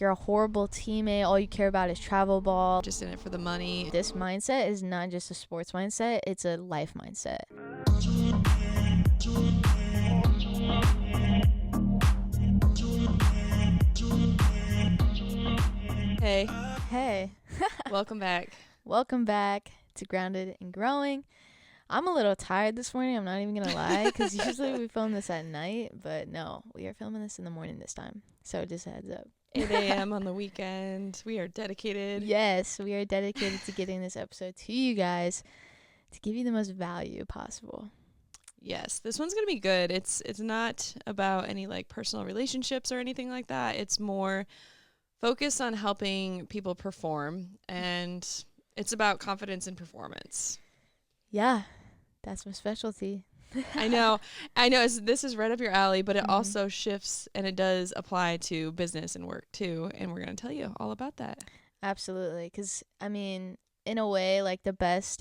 you're a horrible teammate, all you care about is travel ball. Just in it for the money. This mindset is not just a sports mindset, it's a life mindset. Hey. Welcome back. Welcome back to Grounded and Growing. I'm a little tired this morning, I'm not even gonna lie, because usually we film this at night, but no, we are filming this in the morning this time, so just a heads up. 8 a.m. on the weekend. We are dedicated. Yes, we are dedicated to getting this episode to you guys to give you the most value possible. Yes, this one's gonna be good. It's not about any like personal relationships or anything like that. It's more focused on helping people perform, and it's about confidence and performance. Yeah, that's my specialty. I know. This is right up your alley, but it also shifts, and it does apply to business and work too. And we're going to tell you all about that. Absolutely. Because, I mean, in a way, like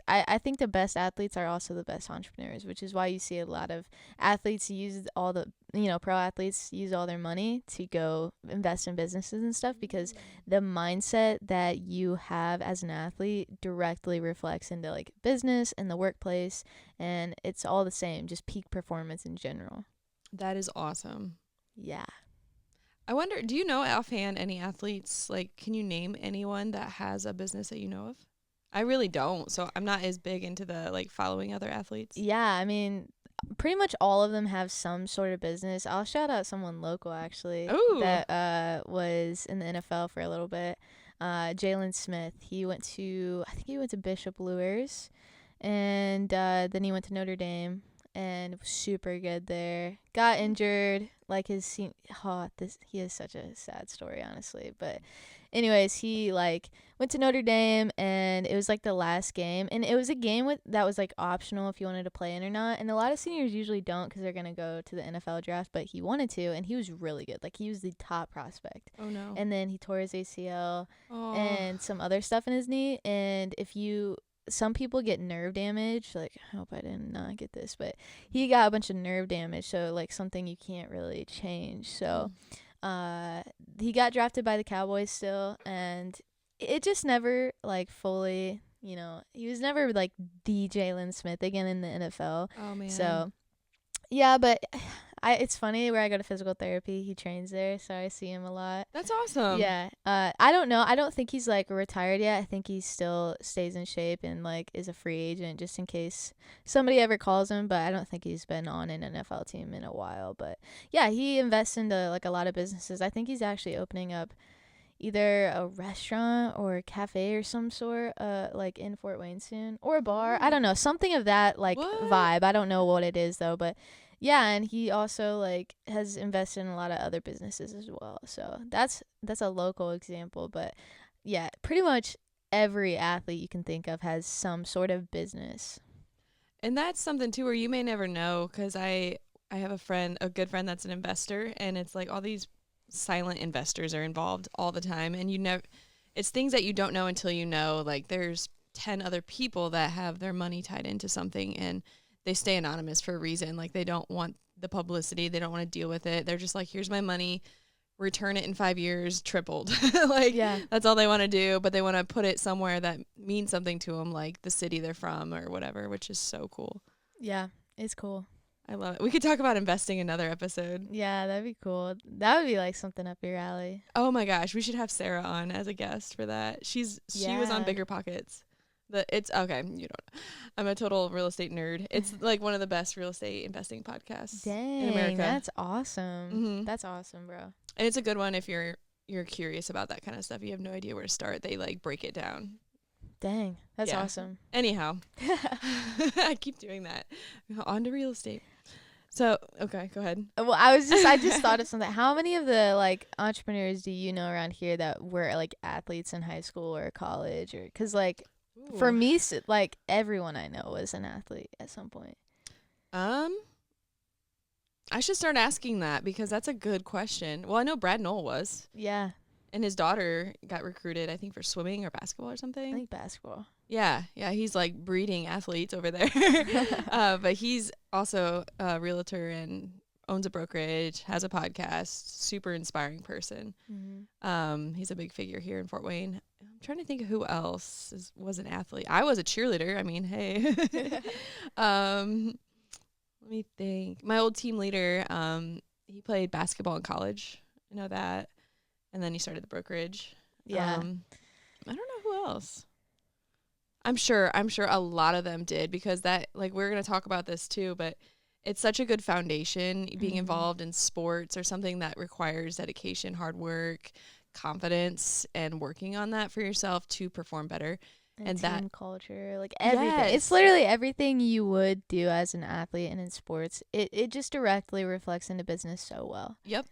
I think the best athletes are also the best entrepreneurs, which is why you see a lot of athletes use pro athletes use all their money to go invest in businesses and stuff, because the mindset that you have as an athlete directly reflects into like business and the workplace, and it's all the same, just peak performance in general. That is awesome. Yeah. I wonder, do you know offhand any athletes, like can you name anyone that has a business that you know of? I really don't, so I'm not as big into the like following other athletes. Yeah, I mean, pretty much all of them have some sort of business. I'll shout out someone local actually. Ooh. That was in the NFL for a little bit. Jalen Smith. I think he went to Bishop Luers, and then he went to Notre Dame and was super good there. Got injured, like he is such a sad story, honestly, but anyways, he like went to Notre Dame, and it was like the last game, and it was a game that was like optional if you wanted to play in or not, and a lot of seniors usually don't because they're gonna go to the NFL draft, but he wanted to, and he was really good, like he was the top prospect. Oh no. And then he tore his ACL and some other stuff in his knee, and some people get nerve damage, like I hope I did not get this, but he got a bunch of nerve damage, so like something you can't really change. So he got drafted by the Cowboys still, and it just never like fully, he was never like the Jalen Smith again in the NFL. Oh man. So yeah, but it's funny where I go to physical therapy, he trains there, so I see him a lot. That's awesome. Yeah. I don't know. I don't think he's like retired yet. I think he still stays in shape and like is a free agent just in case somebody ever calls him, but I don't think he's been on an NFL team in a while. But yeah, he invests into like a lot of businesses. I think he's actually opening up either a restaurant or a cafe or some sort, like in Fort Wayne soon, or a bar. I don't know, something of that like vibe. I don't know what it is though, but yeah, and he also like has invested in a lot of other businesses as well. So that's a local example, but yeah, pretty much every athlete you can think of has some sort of business. And that's something too where you may never know, because I have a good friend that's an investor, and it's like all these silent investors are involved all the time, and it's things that you don't know until you know, like there's 10 other people that have their money tied into something, and they stay anonymous for a reason. Like they don't want the publicity, they don't want to deal with it. They're just like, here's my money, return it in 5 years tripled. That's all they want to do, but they want to put it somewhere that means something to them, like the city they're from or whatever, which is so cool. Yeah, it's cool. I love it. We could talk about investing another episode. Yeah, that'd be cool. That would be like something up your alley. Oh my gosh, we should have Sarah on as a guest for that. She was on Bigger Pockets. It's okay. You don't know. I'm a total real estate nerd. It's like one of the best real estate investing podcasts in America. That's awesome. Mm-hmm. That's awesome, bro. And it's a good one if you're curious about that kind of stuff. You have no idea where to start. They like break it down. Dang, that's awesome. Anyhow, I keep doing that. On to real estate. So, okay, go ahead. Well, I just thought of something. How many of the like entrepreneurs do you know around here that were like athletes in high school or college, or cuz like for me, like everyone I know was an athlete at some point. I should start asking that, because that's a good question. Well, I know Brad Knoll was. Yeah. And his daughter got recruited, I think, for swimming or basketball or something. I think basketball. Yeah. He's like breeding athletes over there. But he's also a realtor and owns a brokerage, has a podcast, super inspiring person. He's a big figure here in Fort Wayne. I'm trying to think of who else was an athlete. I was a cheerleader. I mean, hey. Let me think. My old team leader, he played basketball in college. I know that. And then he started the brokerage. Yeah. I don't know who else. I'm sure a lot of them did, because that, like, we're going to talk about this too, but it's such a good foundation being involved in sports or something that requires dedication, hard work, confidence, and working on that for yourself to perform better. And that team culture, like everything. Yes. It's literally everything you would do as an athlete and in sports. It just directly reflects into business so well. Yep.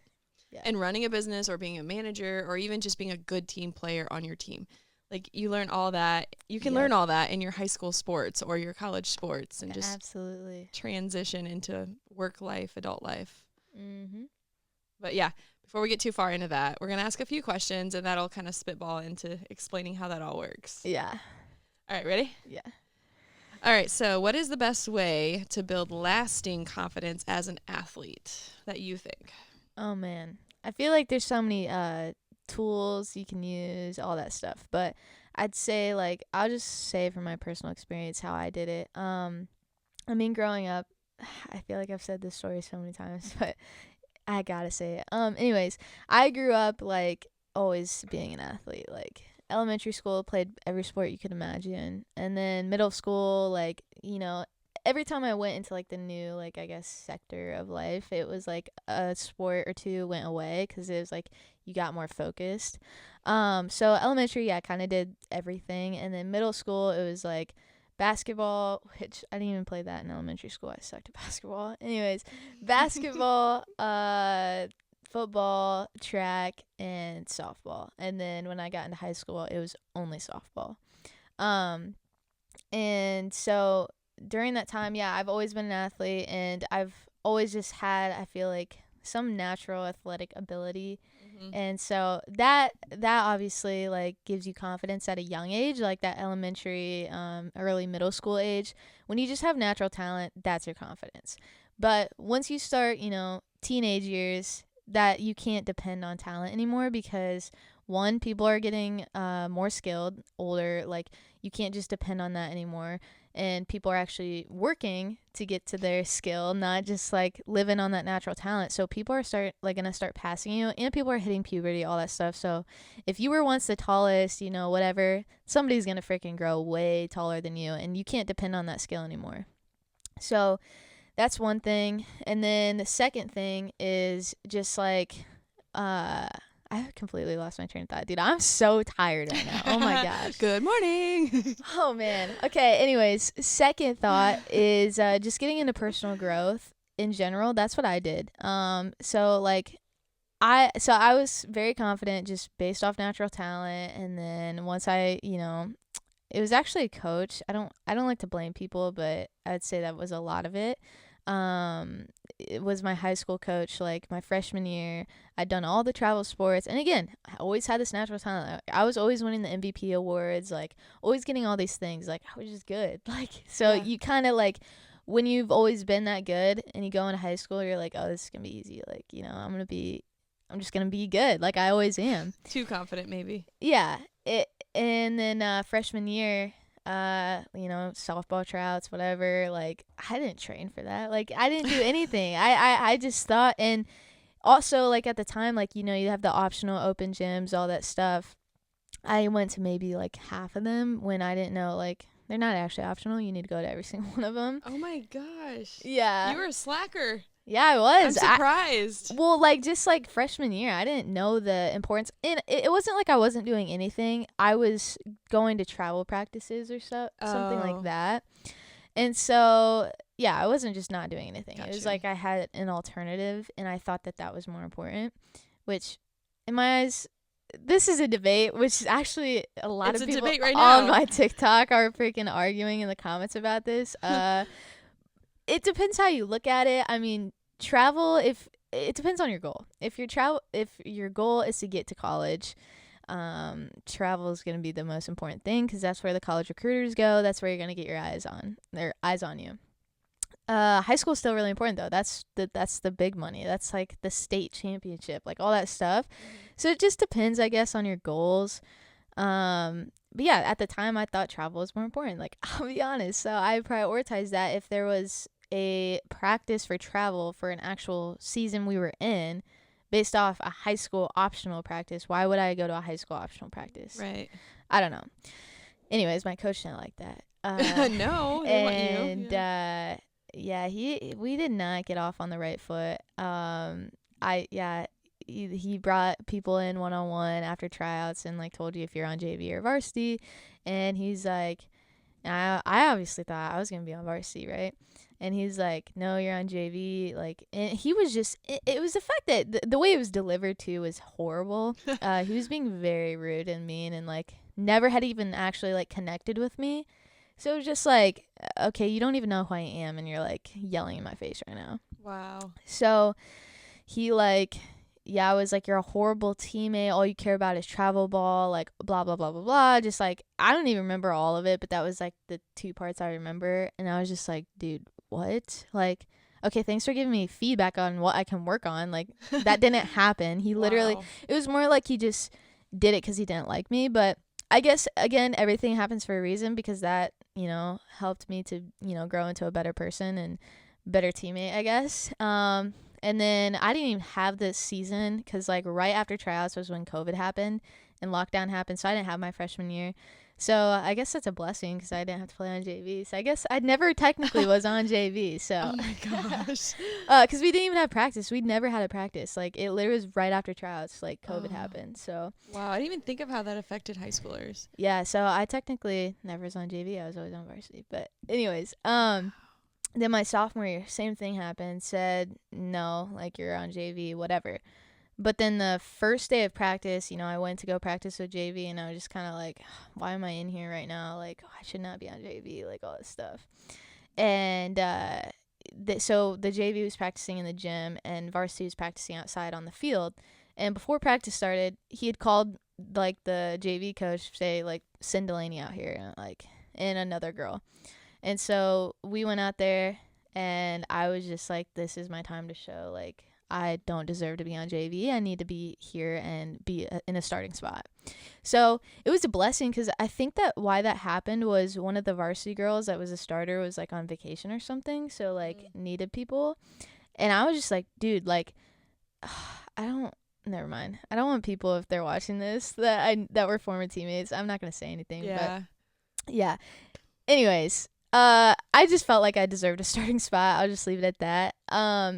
Yeah. And running a business or being a manager or even just being a good team player on your team. Like, you learn all that. You can learn all that in your high school sports or your college sports, and just absolutely transition into work life, adult life. But yeah, before we get too far into that, we're going to ask a few questions, and that'll kind of spitball into explaining how that all works. Yeah. All right, ready? Yeah. All right, so what is the best way to build lasting confidence as an athlete that you think? Oh, man. I feel like there's so many tools you can use, all that stuff. But I'd say, like, I'll just say from my personal experience how I did it. I mean, growing up, I feel like I've said this story so many times, but I gotta say it. Anyways, I grew up, like, always being an athlete. Like, elementary school, played every sport you could imagine. And then middle school, like, you know, every time I went into, like, the new, like, I guess, sector of life, it was, like, a sport or two went away because it was, like, you got more focused. So elementary, yeah, I kind of did everything. And then middle school, it was, like, basketball, which I didn't even play that in elementary school. I sucked at basketball. Anyways, basketball, football, track, and softball. And then when I got into high school, it was only softball. And so during that time, yeah, I've always been an athlete, and I've always just had, I feel like, some natural athletic ability. And so that obviously, like, gives you confidence at a young age, like that elementary, early middle school age. When you just have natural talent, that's your confidence. But once you start, you know, teenage years, that you can't depend on talent anymore, because one, people are getting more skilled, older. Like, you can't just depend on that anymore. And people are actually working to get to their skill, not just, like, living on that natural talent. So people are gonna start passing you, and people are hitting puberty, all that stuff. So if you were once the tallest, you know, whatever, somebody's gonna freaking grow way taller than you, and you can't depend on that skill anymore. So that's one thing. And then the second thing is just, like, I completely lost my train of thought, dude. I'm so tired right now. Oh my gosh. Good morning. Oh man. Okay. Anyways, second thought is just getting into personal growth in general. That's what I did. So like, I was very confident just based off natural talent, and then once I, you know, it was actually a coach. I don't like to blame people, but I'd say that was a lot of it. It was my high school coach, like my freshman year. I'd done all the travel sports, and again, I always had this natural talent. I was always winning the MVP awards, like always getting all these things. Like, I was just good. Like, so you kind of, like, when you've always been that good and you go into high school, you're like, oh, this is gonna be easy. Like, you know, I'm just gonna be good, like I always am. Too confident, maybe. Yeah. And then freshman year, you know, softball tryouts, whatever, like, I didn't train for that. Like, I didn't do anything. I just thought, and also, like, at the time, like, you know, you have the optional open gyms, all that stuff. I went to maybe, like, half of them when I didn't know, like, they're not actually optional. You need to go to every single one of them. Oh my gosh. Yeah. You were a slacker. Yeah, I was. I'm surprised. Well, like, just like freshman year, I didn't know the importance. And it wasn't like I wasn't doing anything. I was going to travel practices or something like that. And so, yeah, I wasn't just not doing anything. Gotcha. It was like I had an alternative, and I thought that was more important, which in my eyes, this is a debate, which is actually a lot of people on my TikTok are freaking arguing in the comments about this. It depends how you look at it. I mean, travel, if it depends on your goal. If your goal is to get to college, travel is going to be the most important thing, because that's where the college recruiters go. That's where you're going to get their eyes on you. High school is still really important though. That's the big money. That's like the state championship, like all that stuff. So it just depends, I guess, on your goals. But yeah, at the time I thought travel was more important. Like I'll be honest. So I prioritized that. If there was a practice for travel for an actual season we were in, based off a high school optional practice, why would I go to a high school optional practice? Right. I don't know. Anyways, my coach didn't like that. No, they want you. And yeah, we did not get off on the right foot. He brought people in one on one after tryouts and like told you if you're on JV or varsity, and he's like, I obviously thought I was gonna be on varsity, right? And he's like, no, you're on JV. Like, and he was just, it was the fact that the way it was delivered to was horrible. He was being very rude and mean, and like never had even actually like connected with me. So it was just like, okay, you don't even know who I am, and you're like yelling in my face right now. Wow. So he like, yeah, I was like, you're a horrible teammate. All you care about is travel ball, like blah, blah, blah, blah, blah. Just like, I don't even remember all of it, but that was like the two parts I remember. And I was just like, dude, what? Like, okay, thanks for giving me feedback on what I can work on. Like, that didn't happen. He literally, it was more like he just did it because he didn't like me. But I guess, again, everything happens for a reason, because that, helped me to, grow into a better person and better teammate, I guess. And then I didn't even have this season because, like, right after tryouts was when COVID happened and lockdown happened. So I didn't have my freshman year. So I guess that's a blessing because I didn't have to play on JV. So I guess I never technically was on JV. So oh my gosh. Because we didn't even have practice. We'd never had a practice. Like, it literally was right after tryouts, like, COVID happened. So wow, I didn't even think of how that affected high schoolers. yeah, so I technically never was on JV. I was always on varsity. But anyways, then my sophomore year, same thing happened. Said, no, like, you're on JV, whatever. But then the first day of practice, I went to go practice with JV, and I was just kind of like, why am I in here right now? Like, I should not be on JV, like, all this stuff. And so the JV was practicing in the gym, and varsity was practicing outside on the field. And before practice started, he had called, like, the JV coach to say, like, send Delaney out here, and another girl. And so we went out there, and I was just like, this is my time to show, like, I don't deserve to be on JV. I need to be here and be in a starting spot. So it was a blessing, because I think that why that happened was one of the varsity girls that was a starter was like on vacation or something. So like needed people. And I was just like, dude, like, never mind. I don't want people, if they're watching this, that were former teammates. I'm not going to say anything. Yeah. But yeah. Anyways. I just felt like I deserved a starting spot. I'll just leave it at that.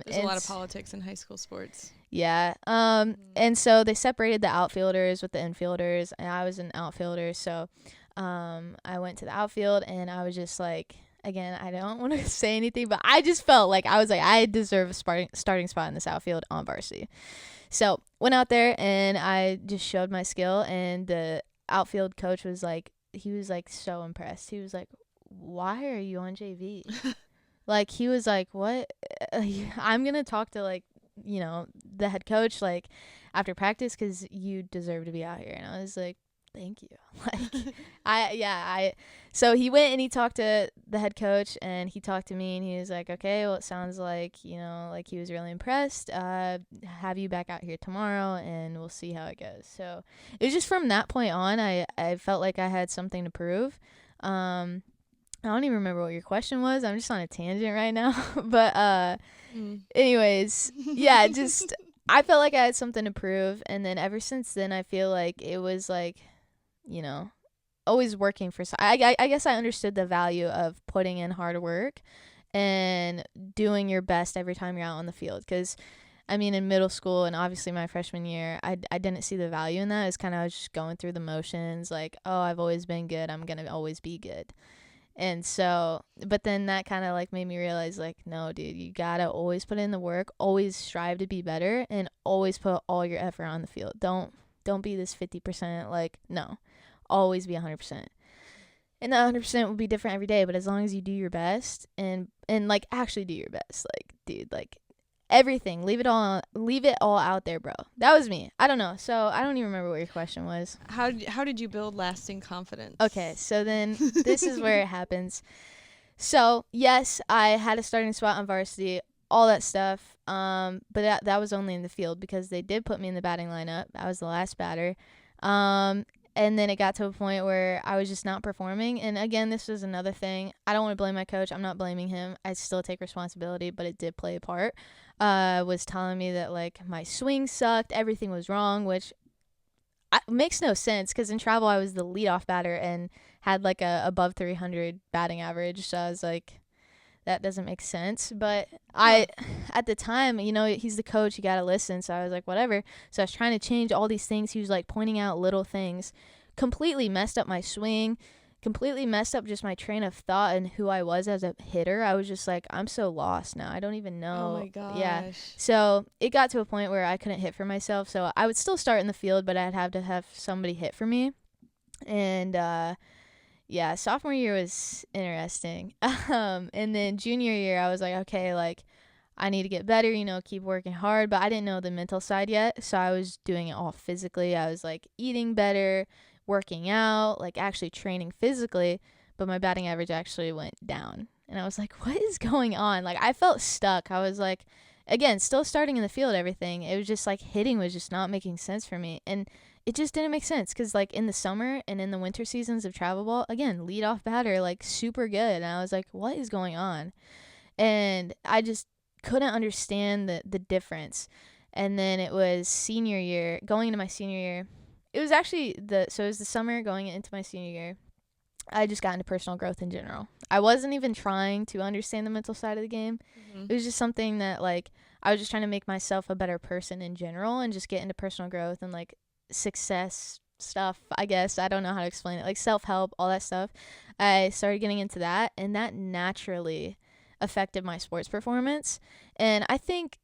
There's a lot of politics in high school sports. Yeah. And so they separated the outfielders with the infielders, and I was an outfielder. So, I went to the outfield, and I was just like, again, I don't want to say anything, but I just felt like I deserve a starting spot in this outfield on varsity. So went out there, and I just showed my skill, and the outfield coach was like, he was like so impressed. He was like, why are you on JV? Like, he was like, what? I'm going to talk to, like, the head coach, like, after practice, because you deserve to be out here. And I was like, thank you. Like, so he went and he talked to the head coach, and he talked to me, and he was like, okay, well, it sounds like, like he was really impressed. Have you back out here tomorrow, and we'll see how it goes. So it was just from that point on, I felt like I had something to prove. I don't even remember what your question was. I'm just on a tangent right now. But anyways, yeah, just I felt like I had something to prove. And then ever since then, I feel like it was like, always working for. I guess I understood the value of putting in hard work and doing your best every time you're out on the field. Because, I mean, in middle school and obviously my freshman year, I didn't see the value in that. It's kind of, I was just going through the motions, like, oh, I've always been good. I'm going to always be good. And so, but then that kind of like made me realize, like, no, dude, you gotta always put in the work, always strive to be better, and always put all your effort on the field. Don't be this 50%, like, no, always be 100%. And that 100% will be different every day, but as long as you do your best and like actually do your best, like, dude, like, everything, leave it all out there, bro. That was me. I don't know. So I don't even remember what your question was. How did you build lasting confidence? Okay, so then this is where it happens. So, yes, I had a starting spot on varsity, all that stuff. But that was only in the field because they did put me in the batting lineup. I was the last batter. Um, and then it got to a point where I was just not performing. And again, this was another thing. I don't want to blame my coach. I'm not blaming him. I still take responsibility, but it did play a part. Was telling me that like my swing sucked, everything was wrong, which makes no sense because in travel I was the leadoff batter and had like a above 300 batting average. So I was like, that doesn't make sense. But at the time, he's the coach, you got to listen. So I was like, whatever. So I was trying to change all these things. He was like pointing out little things, completely messed up my swing, completely messed up just my train of thought and who I was as a hitter. I was just like, I'm so lost now. I don't even know. Oh my gosh. Yeah. So it got to a point where I couldn't hit for myself. So I would still start in the field, but I'd have to have somebody hit for me. And, yeah, sophomore year was interesting. And then junior year, I was like, okay, like, I need to get better, keep working hard. But I didn't know the mental side yet. So I was doing it all physically. I was like eating better, working out, like actually training physically. But my batting average actually went down. And I was like, what is going on? Like, I felt stuck. I was like, again, still starting in the field, everything. It was just like hitting was just not making sense for me. And it just didn't make sense because, like, in the summer and in the winter seasons of travel ball, again, leadoff batter, like, super good. And I was like, what is going on? And I just couldn't understand the difference. And then it was senior year, going into my senior year. It was actually it was the summer going into my senior year. I just got into personal growth in general. I wasn't even trying to understand the mental side of the game. It was just something that, like, I was just trying to make myself a better person in general and just get into personal growth and, like, success stuff, I guess. I don't know how to explain it. Like, self-help, all that stuff. I started getting into that, and that naturally affected my sports performance. And I think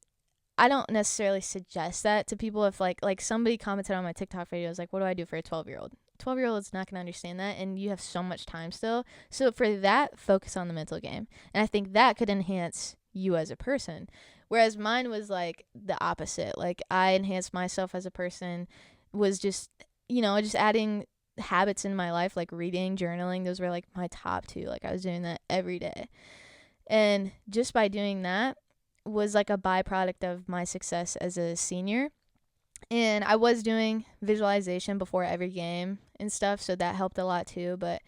I don't necessarily suggest that to people if, like somebody commented on my TikTok videos, like, what do I do for a 12-year-old? 12-year-old is not going to understand that, and you have so much time still. So for that, focus on the mental game. And I think that could enhance you as a person. Whereas mine was, like, the opposite. Like, I enhanced myself as a person, was just, just adding habits in my life, like reading, journaling. Those were, like, my top two. Like, I was doing that every day. And just by doing that was, like, a byproduct of my success as a senior. And I was doing visualization before every game and stuff, so that helped a lot too. But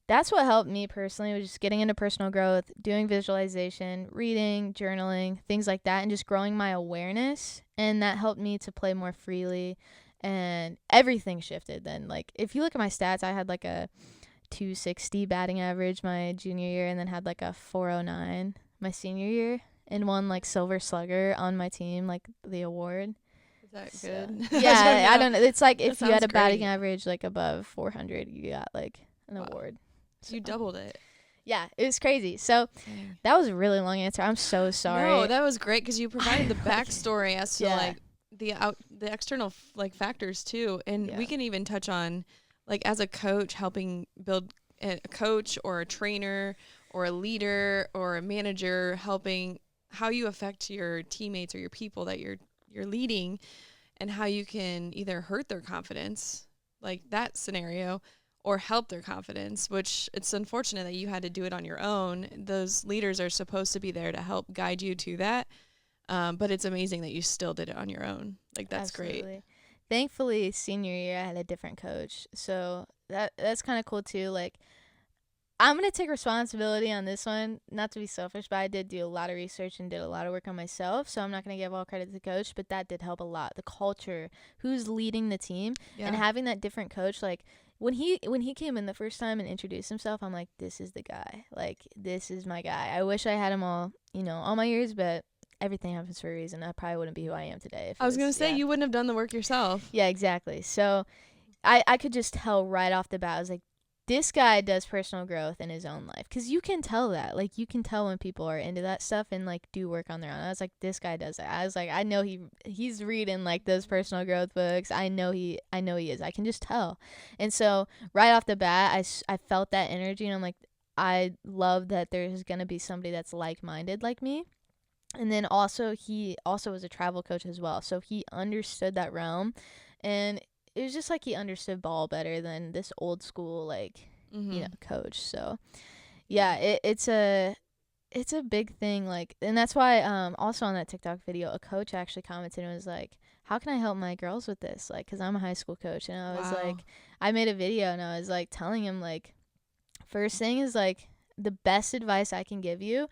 that's what helped me personally, was just getting into personal growth, doing visualization, reading, journaling, things like that, and just growing my awareness. And that helped me to play more freely, and everything shifted then. Like, if you look at my stats, I had like a 260 batting average my junior year, and then had like a 409 my senior year, and won like Silver Slugger on my team, like the award. Is that good? Yeah, I don't know. It's like if you had a batting great. average like above 400, you got like an award. So you doubled it. Yeah, it was crazy. So that was a really long answer. I'm so sorry. No, that was great because you provided the backstory as to like the external like factors too, and we can even touch on like as a coach helping build a coach or a trainer or a leader or a manager, helping how you affect your teammates or your people that you're leading, and how you can either hurt their confidence, like that scenario, or help their confidence, which it's unfortunate that you had to do it on your own. Those leaders are supposed to be there to help guide you to that. But it's amazing that you still did it on your own. Like, that's Absolutely great. Thankfully, senior year, I had a different coach. So that's kind of cool too. Like, I'm going to take responsibility on this one, not to be selfish, but I did do a lot of research and did a lot of work on myself. So I'm not going to give all credit to the coach, but that did help a lot. The culture, who's leading the team, and having that different coach. Like, when he came in the first time and introduced himself, I'm like, this is the guy. Like, this is my guy. I wish I had him all my years, but everything happens for a reason. I probably wouldn't be who I am today. I was going to say, you wouldn't have done the work yourself. Yeah, exactly. So I could just tell right off the bat. I was like, this guy does personal growth in his own life, because you can tell that. Like, you can tell when people are into that stuff and like do work on their own. I was like, this guy does that. I was like, I know he's reading like those personal growth books. I know he is. I can just tell. And so right off the bat, I felt that energy, and I'm like, I love that there's gonna be somebody that's like-minded like me. And then also, he also was a travel coach as well, so he understood that realm, and it was just like he understood ball better than this old school, like, coach. So Yeah, it's a big thing, like, and that's why also on that TikTok video, a coach actually commented and was like, how can I help my girls with this, like, because I'm a high school coach, and I was Wow. like, I made a video and I was like telling him, like, first thing is, like, the best advice I can give you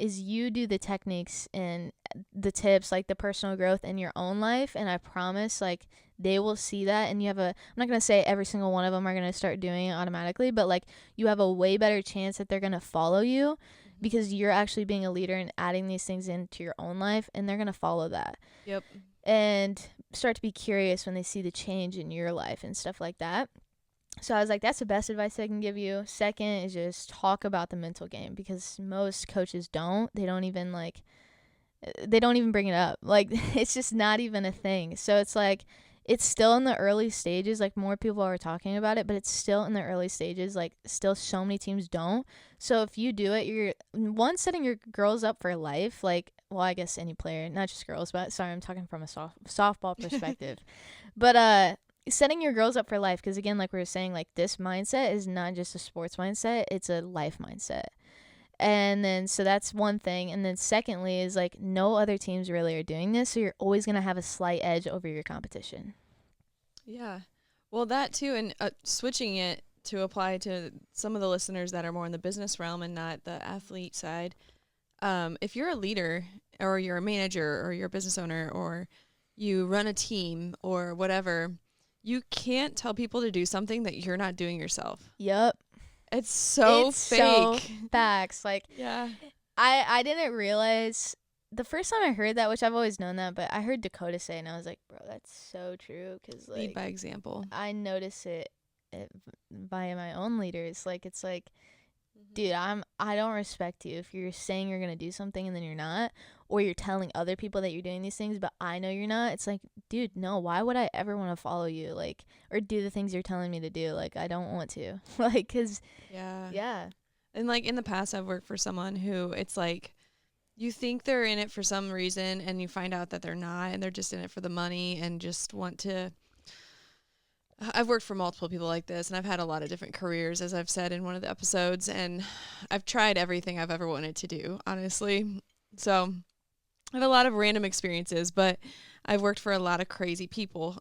is you do the techniques and the tips, like the personal growth in your own life, and I promise, like, they will see that, and you have a, I'm not going to say every single one of them are going to start doing it automatically, but, like, you have a way better chance that they're going to follow you Mhm. because you're actually being a leader and adding these things into your own life, and they're going to follow that Yep. and start to be curious when they see the change in your life and stuff like that. So I was like, that's the best advice I can give you. Second is just talk about the mental game, because most coaches don't. They don't even bring it up. Like, it's just not even a thing. So it's like, it's still in the early stages. Like, more people are talking about it, but it's still in the early stages. Like, still so many teams don't. So if you do it, you're, one, setting your girls up for life. Like, well, I guess any player, not just girls, but sorry, I'm talking from a softball perspective. But setting your girls up for life, because again, like we were saying, like, this mindset is not just a sports mindset, it's a life mindset. And then, so that's one thing. And then secondly is, like, no other teams really are doing this, so you're always going to have a slight edge over your competition. Yeah. Well, that too, and switching it to apply to some of the listeners that are more in the business realm and not the athlete side. If you're a leader or you're a manager or you're a business owner or you run a team or whatever, you can't tell people to do something that you're not doing yourself. Yep. It's so It's so fake. facts. Like, Yeah. I didn't realize the first time I heard that, which I've always known that, but I heard Dakota say, and I was like, bro, that's so true, because, Lead like, by example. I notice it via my own leaders. Like, it's like, Mm-hmm. dude, I don't respect you if you're saying you're gonna do something and then you're not, or you're telling other people that you're doing these things, but I know you're not. It's like, dude, no, why would I ever want to follow you, like, or do the things you're telling me to do? Like, I don't want to. Like, 'cause Yeah. yeah. And like in the past, I've worked for someone who it's like you think they're in it for some reason and you find out that they're not and they're just in it for the money and just want to. I've worked for multiple people like this and I've had a lot of different careers, as I've said in one of the episodes, and I've tried everything I've ever wanted to do, honestly. So I have a lot of random experiences, but I've worked for a lot of crazy people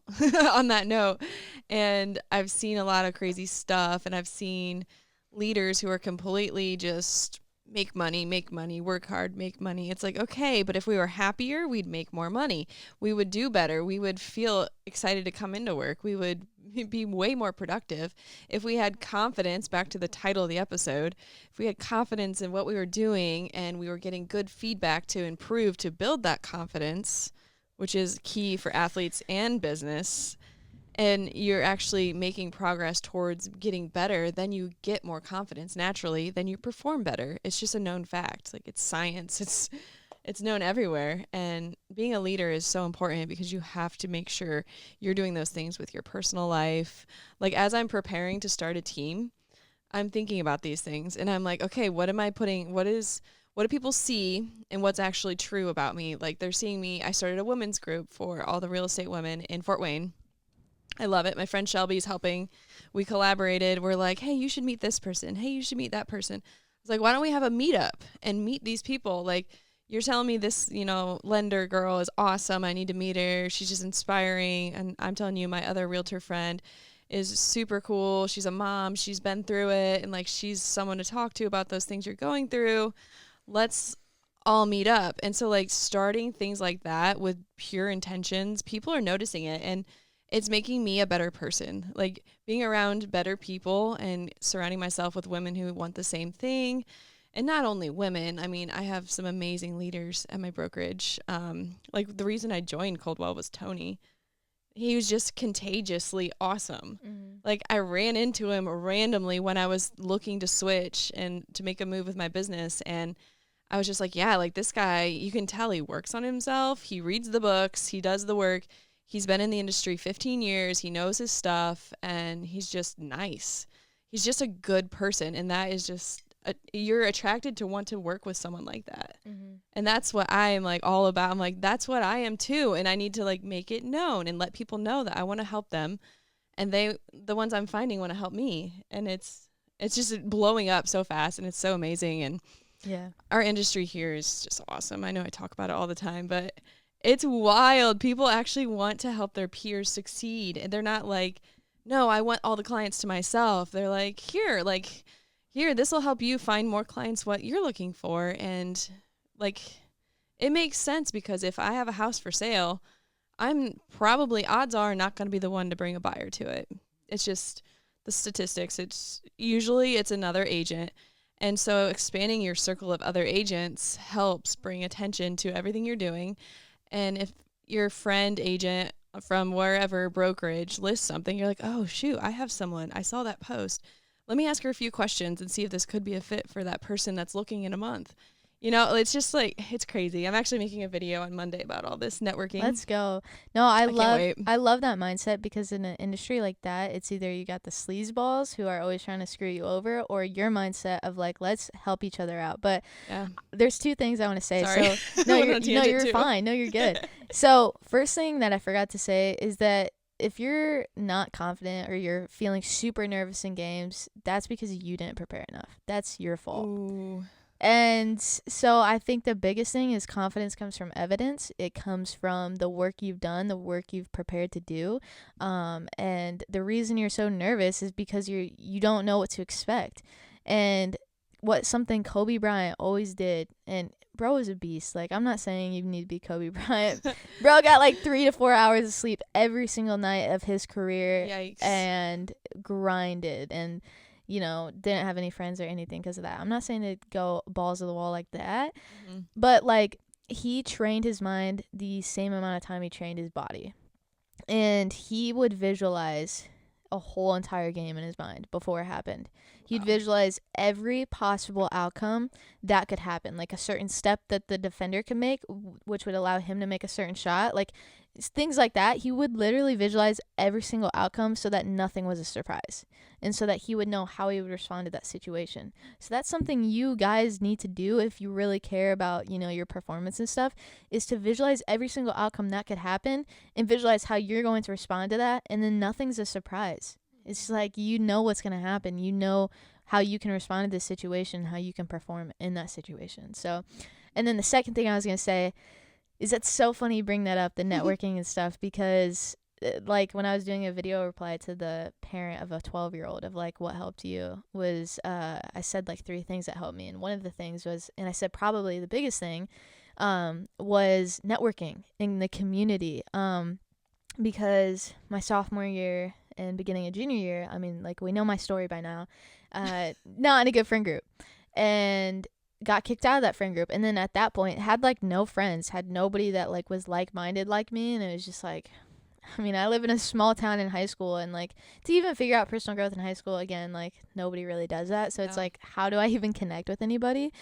on that note. And I've seen a lot of crazy stuff, and I've seen leaders who are completely just make money, work hard, make money. It's like, okay, but if we were happier, we'd make more money. We would do better. We would feel excited to come into work. We would be way more productive if we had confidence, back to the title of the episode, if we had confidence in what we were doing and we were getting good feedback to improve, to build that confidence, which is key for athletes and business, and you're actually making progress towards getting better, then you get more confidence naturally, then you perform better. It's just a known fact. Like, it's science. It's known everywhere. And being a leader is so important because you have to make sure you're doing those things with your personal life. Like, as I'm preparing to start a team, I'm thinking about these things and I'm like, okay, what do people see and what's actually true about me? Like, they're seeing me. I started a women's group for all the real estate women in Fort Wayne. I love it. My friend Shelby's helping. We collaborated. We're like, hey, you should meet this person. Hey, you should meet that person. I was like, why don't we have a meetup and meet these people? Like, you're telling me this, lender girl is awesome. I need to meet her. She's just inspiring. And I'm telling you, my other realtor friend is super cool. She's a mom. She's been through it. And like, she's someone to talk to about those things you're going through. Let's all meet up. And so, like, starting things like that with pure intentions, people are noticing it. And it's making me a better person. Like, being around better people and surrounding myself with women who want the same thing. And not only women, I mean, I have some amazing leaders at my brokerage. Like, the reason I joined Coldwell was Tony. He was just contagiously awesome. Mm-hmm. Like, I ran into him randomly when I was looking to switch and to make a move with my business. And I was just like, yeah, like, this guy, you can tell he works on himself. He reads the books. He does the work. He's been in the industry 15 years. He knows his stuff, and he's just nice. He's just a good person, and that is just you're attracted to want to work with someone like that. Mm-hmm. And that's what I am, like, all about. I'm like, that's what I am too, and I need to, like, make it known and let people know that I want to help them, and the ones I'm finding want to help me, and It's just blowing up so fast, and it's so amazing. And Yeah. our industry here is just awesome. I know I talk about it all the time, but it's wild. People actually want to help their peers succeed. And they're not like, no, I want all the clients to myself. They're like, here, this will help you find more clients what you're looking for. And like, it makes sense because if I have a house for sale, I'm probably, odds are, not going to be the one to bring a buyer to it. It's just the statistics. It's another agent. And so expanding your circle of other agents helps bring attention to everything you're doing. And if your friend agent from wherever brokerage lists something, you're like, oh, shoot, I have someone. I saw that post. Let me ask her a few questions and see if this could be a fit for that person that's looking in a month. You know, it's just like, it's crazy. I'm actually making a video on Monday about all this networking. Let's go. No, I can't wait. I love that mindset because in an industry like that, it's either you got the sleazeballs who are always trying to screw you over, or your mindset of like, let's help each other out. But Yeah. there's two things I want to say. Sorry. So no, you're fine. No, you're good. So first thing that I forgot to say is that if you're not confident or you're feeling super nervous in games, that's because you didn't prepare enough. That's your fault. Ooh. And so I think the biggest thing is confidence comes from evidence. It comes from the work you've done, the work you've prepared to do. And the reason you're so nervous is because you don't know what to expect. And something Kobe Bryant always did, and bro was a beast. Like, I'm not saying you need to be Kobe Bryant. Bro got like 3 to 4 hours of sleep every single night of his career. Yikes. And grinded and didn't have any friends or anything because of that. I'm not saying to go balls to the wall like that, but like he trained his mind the same amount of time he trained his body, and he would visualize a whole entire game in his mind before it happened. He'd visualize every possible outcome that could happen, like a certain step that the defender could make, which would allow him to make a certain shot, like things like that. He would literally visualize every single outcome so that nothing was a surprise, and so that he would know how he would respond to that situation. So that's something you guys need to do if you really care about, your performance and stuff, is to visualize every single outcome that could happen and visualize how you're going to respond to that, and then nothing's a surprise. It's like what's going to happen. You know how you can respond to this situation, how you can perform in that situation. So, and then the second thing I was going to say is that's so funny you bring that up, the networking and stuff, because like when I was doing a video reply to the parent of a 12-year-old of like what helped you was I said like 3 things that helped me, and one of the things was, and I said probably the biggest thing was networking in the community, because my sophomore year and beginning of junior year, I mean, like we know my story by now, not in a good friend group, and got kicked out of that friend group. And then at that point had like no friends, had nobody that like was like-minded like me. And it was just like, I mean, I live in a small town in high school, and like to even figure out personal growth in high school, again, like nobody really does that. So it's like, how do I even connect with anybody?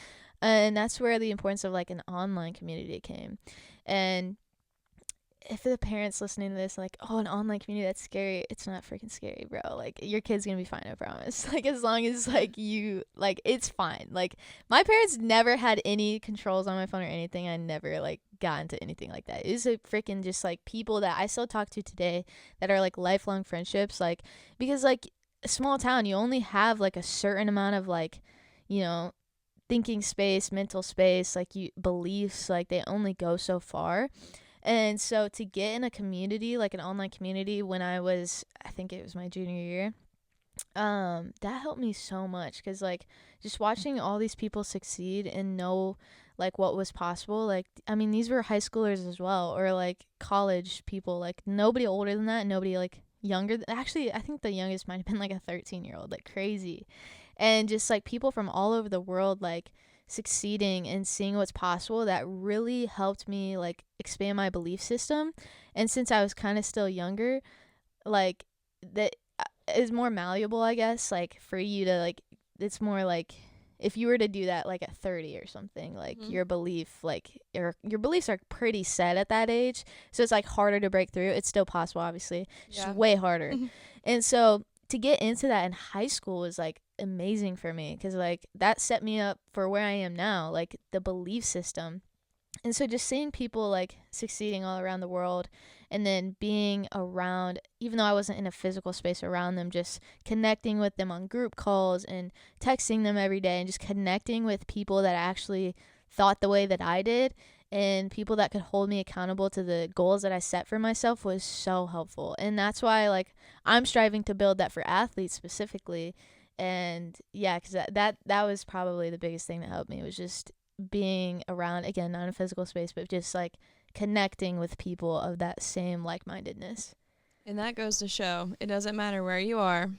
And that's where the importance of like an online community came. And if the parents listening to this like, oh, an online community, that's scary, it's not freaking scary, bro. Like your kid's gonna be fine, I promise. Like as long as like you like, it's fine. Like my parents never had any controls on my phone or anything. I never like got into anything like that. It was a freaking just like people that I still talk to today that are like lifelong friendships, like because like a small town, you only have like a certain amount of like, thinking space, mental space, like beliefs, like they only go so far. And so to get in a community, like an online community, when I think it was my junior year, that helped me so much, because like just watching all these people succeed and know like what was possible. Like, I mean, these were high schoolers as well, or like college people, like nobody older than that, nobody like younger. Actually, I think the youngest might have been like a 13-year-old, like crazy. And just like people from all over the world, like succeeding and seeing what's possible, that really helped me like expand my belief system. And since I was kind of still younger, like that is more malleable, I guess, like for you to like, it's more like if you were to do that like at 30 or something, like your belief, like your beliefs are pretty set at that age, so it's like harder to break through. It's still possible, obviously, just way harder. And so to get into that in high school was like amazing for me, because like that set me up for where I am now, like the belief system. And so just seeing people like succeeding all around the world, and then being around, even though I wasn't in a physical space around them, just connecting with them on group calls and texting them every day, and just connecting with people that actually thought the way that I did, and people that could hold me accountable to the goals that I set for myself, was so helpful. And that's why like I'm striving to build that for athletes specifically. And yeah, because that was probably the biggest thing that helped me, was just being around, again, not in a physical space, but just like connecting with people of that same like-mindedness. And that goes to show it doesn't matter where you are,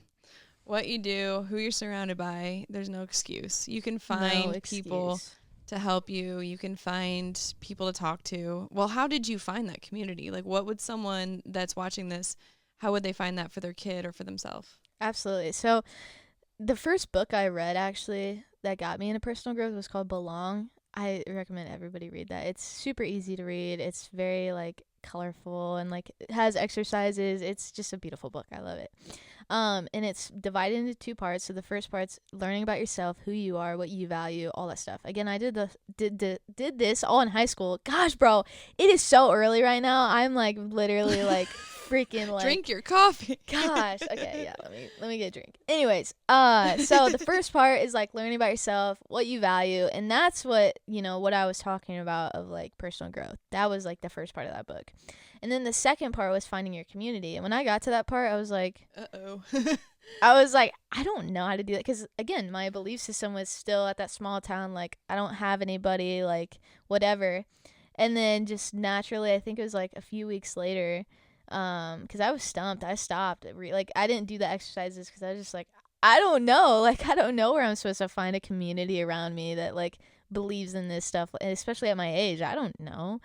what you do, who you're surrounded by. There's no excuse. You can find people to help you. You can find people to talk to. Well, how did you find that community? Like, what would someone that's watching this, how would they find that for their kid or for themselves? Absolutely. So the first book I read actually that got me into personal growth was called Belong. I recommend everybody read that. It's super easy to read. It's very like colorful, and like it has exercises. It's just a beautiful book. I love it. And it's divided into two parts. So the first part's learning about yourself, who you are, what you value, all that stuff. Again, I did this all in high school. Gosh, bro, it is so early right now. I'm like literally like freaking like drink your coffee. Gosh. Okay, yeah, let me get a drink. Anyways, so the first part is like learning about yourself, what you value, and that's what, what I was talking about of like personal growth. That was like the first part of that book. And then the second part was finding your community. And when I got to that part, I was like, I don't know how to do that, because again, my belief system was still at that small town, like I don't have anybody, like whatever. And then just naturally, I think it was like a few weeks later, because I was stumped. I stopped. Like I didn't do the exercises because I was just like, I don't know. Like I don't know where I'm supposed to find a community around me that like believes in this stuff, especially at my age. I don't know.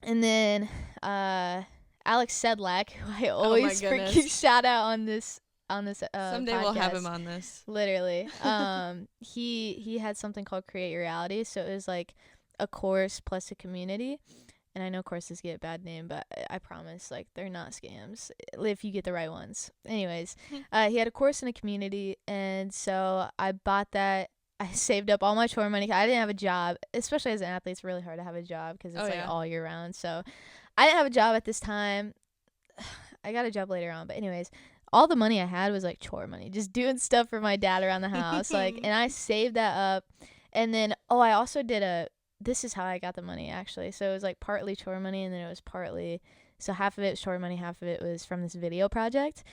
And then Alex Sedlak, who I always freaking shout out on this someday podcast. We'll have him on this. Literally. He had something called Create Your Reality. So it was like a course plus a community. And I know courses get a bad name, but I promise, like, they're not scams if you get the right ones. Anyways, he had a course in a community, and so I bought that. I saved up all my tour money. I didn't have a job. Especially as an athlete, it's really hard to have a job because it's all year round. So I didn't have a job at this time. I got a job later on. But anyways, all the money I had was, like, chore money. Just doing stuff for my dad around the house. And I saved that up. And then, I also did this is how I got the money, actually. So it was, like, partly chore money, and then it was partly... So half of it was chore money, half of it was from this video project.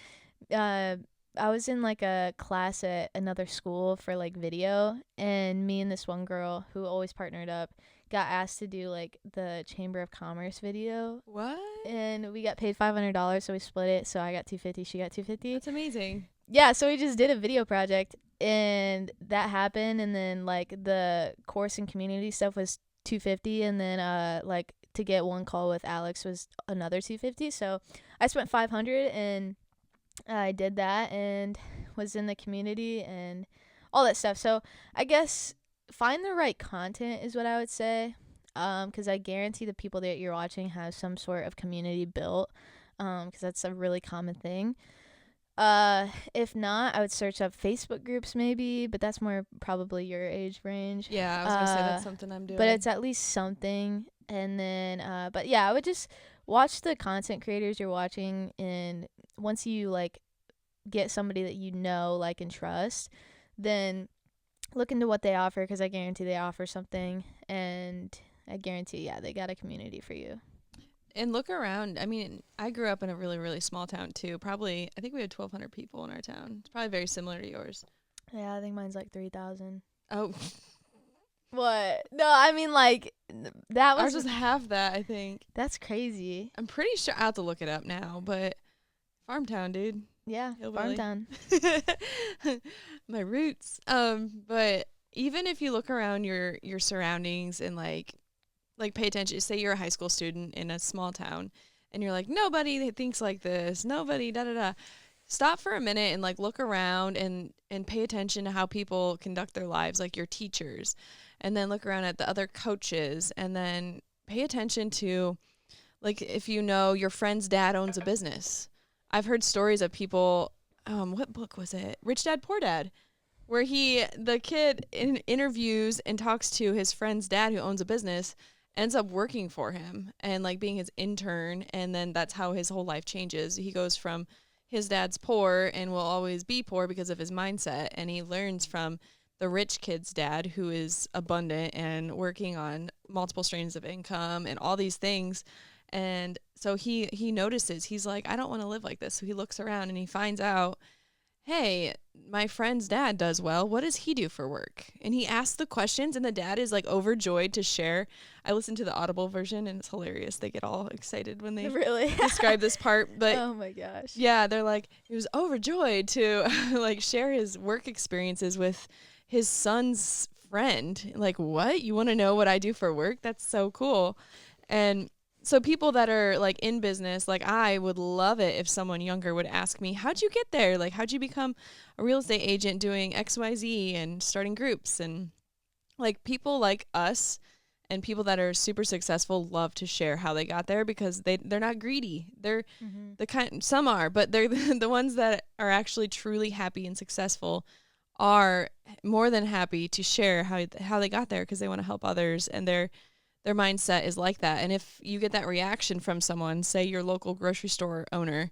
I was in like a class at another school for like video, and me and this one girl who always partnered up got asked to do like the Chamber of Commerce video. What? And we got paid $500, so we split it. So I got $250, she got $250. That's amazing. Yeah, so we just did a video project, and that happened. And then like the course and community stuff was $250, and then like to get one call with Alex was another $250. So I spent $500, and I did that and was in the community and all that stuff. So I guess find the right content is what I would say, because I guarantee the people that you're watching have some sort of community built, because that's a really common thing. If not, I would search up Facebook groups maybe, but that's more probably your age range. Yeah, I was going to say that's something I'm doing. But it's at least something. And then, but yeah, I would just watch the content creators you're watching, and once you like get somebody that you know, like, and trust, then look into what they offer, because I guarantee they offer something, and I guarantee, they got a community for you. And look around. I mean, I grew up in a really, really small town too. Probably, I think we had 1,200 people in our town. It's probably very similar to yours. Yeah, I think mine's like 3,000. Oh. What? No, I mean, like, that was... Ours was half that, I think. That's crazy. I'm pretty sure... I'll have to look it up now, but... Farm town, dude. Yeah, farm town. My roots. But even if you look around your surroundings and, like, pay attention. Say you're a high school student in a small town, and you're like, nobody thinks like this. Nobody, da-da-da. Stop for a minute and, like, look around and pay attention to how people conduct their lives, like your teachers. And then look around at the other coaches, and then pay attention to, like, if you know your friend's dad owns a business. I've heard stories of people, what book was it? Rich Dad, Poor Dad. where the kid interviews and talks to his friend's dad who owns a business, ends up working for him and like being his intern, and then that's how his whole life changes. He goes from his dad's poor and will always be poor because of his mindset, and he learns from the rich kid's dad who is abundant and working on multiple streams of income and all these things. And so he notices, he's like, I don't want to live like this. So he looks around and he finds out, hey, my friend's dad does well. What does he do for work? And he asks the questions, and the dad is like overjoyed to share. I listened to the Audible version, and it's hilarious. They get all excited when they really describe this part. But oh my gosh. Yeah, they're like, he was overjoyed to like share his work experiences with his son's friend. Like, what? You want to know what I do for work? That's so cool. And so people that are like in business, like I would love it if someone younger would ask me, how'd you get there? Like, how'd you become a real estate agent doing XYZ and starting groups? And like people like us and people that are super successful love to share how they got there because they're not greedy. They're the kind, some are, but they're the ones that are actually truly happy and successful are more than happy to share how they got there because they want to help others, and their mindset is like that. And if you get that reaction from someone, say your local grocery store owner,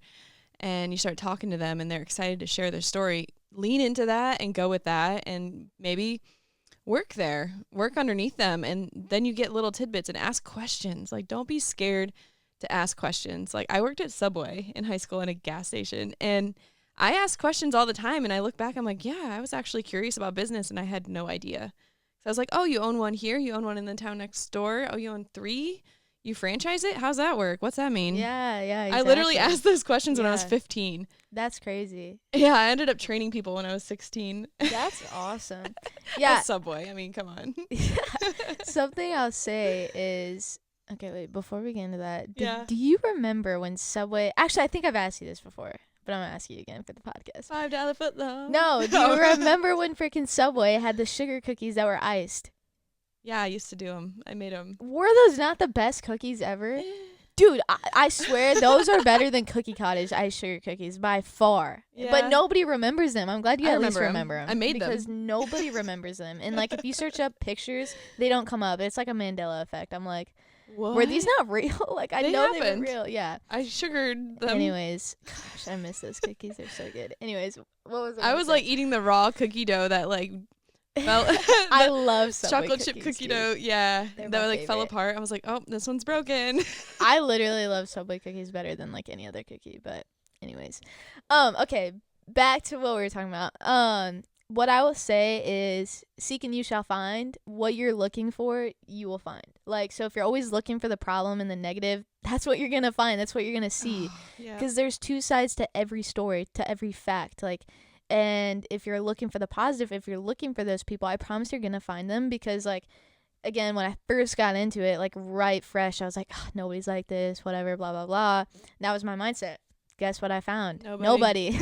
and you start talking to them and they're excited to share their story, lean into that and go with that, and maybe work underneath them. And then you get little tidbits and ask questions. Like, don't be scared to ask questions. Like, I worked at Subway in high school in a gas station, and I ask questions all the time. And I look back, I'm like, yeah, I was actually curious about business and I had no idea. So I was like, oh, you own one here? You own one in the town next door? Oh, you own 3? You franchise it? How's that work? What's that mean? Yeah, exactly. I literally asked those questions when I was 15. That's crazy. Yeah, I ended up training people when I was 16. That's awesome. Yeah. At Subway. I mean, come on. Something I'll say is, okay, wait, before we get into that, do you remember when Subway, actually, I think I've asked you this before, but I'm going to ask you again for the podcast. $5 footlong. No, do you remember when freaking Subway had the sugar cookies that were iced? Yeah, I used to do them. I made them. Were those not the best cookies ever? Dude, I swear those are better than Cookie Cottage iced sugar cookies by far. Yeah. But nobody remembers them. I'm glad you at least remember them. I made them. Because nobody remembers them. And like if you search up pictures, they don't come up. It's like a Mandela effect. I'm like, what? Were these not real? Like I know they were real. Yeah. I sugared them. Anyways, gosh, I miss those cookies. They're so good. Anyways, what was I was like eating the raw cookie dough that like well, I love Subway chocolate chip cookie dough. Yeah, that like fell apart. I was like, oh, this one's broken. I literally love Subway cookies better than like any other cookie. But anyways, okay, back to what we were talking about. What I will say is, seek and you shall find. What you're looking for, you will find. Like, so if you're always looking for the problem and the negative, that's what you're gonna find. That's what you're gonna see. Because there's 2 sides to every story, to every fact. Like. And if you're looking for the positive, if you're looking for those people, I promise you're going to find them. Because, like, again, when I first got into it, like, right fresh, I was like, oh, nobody's like this, whatever, blah, blah, blah. And that was my mindset. Guess what I found? Nobody.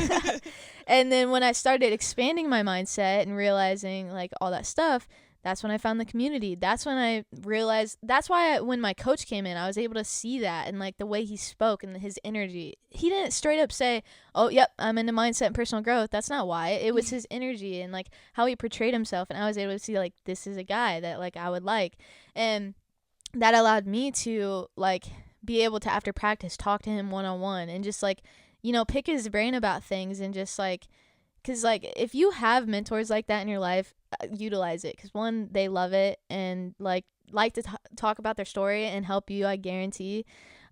And then when I started expanding my mindset and realizing, like, all that stuff, that's when I found the community. That's when I realized, that's why when my coach came in, I was able to see that and like the way he spoke and his energy. He didn't straight up say, oh, yep, I'm into mindset and personal growth. That's not why. It was his energy and like how he portrayed himself. And I was able to see like, this is a guy that like I would like. And that allowed me to like be able to, after practice, talk to him one-on-one and just like, you know, pick his brain about things and just like, because like if you have mentors like that in your life, utilize it, because one, they love it and like to talk about their story and help you, I guarantee.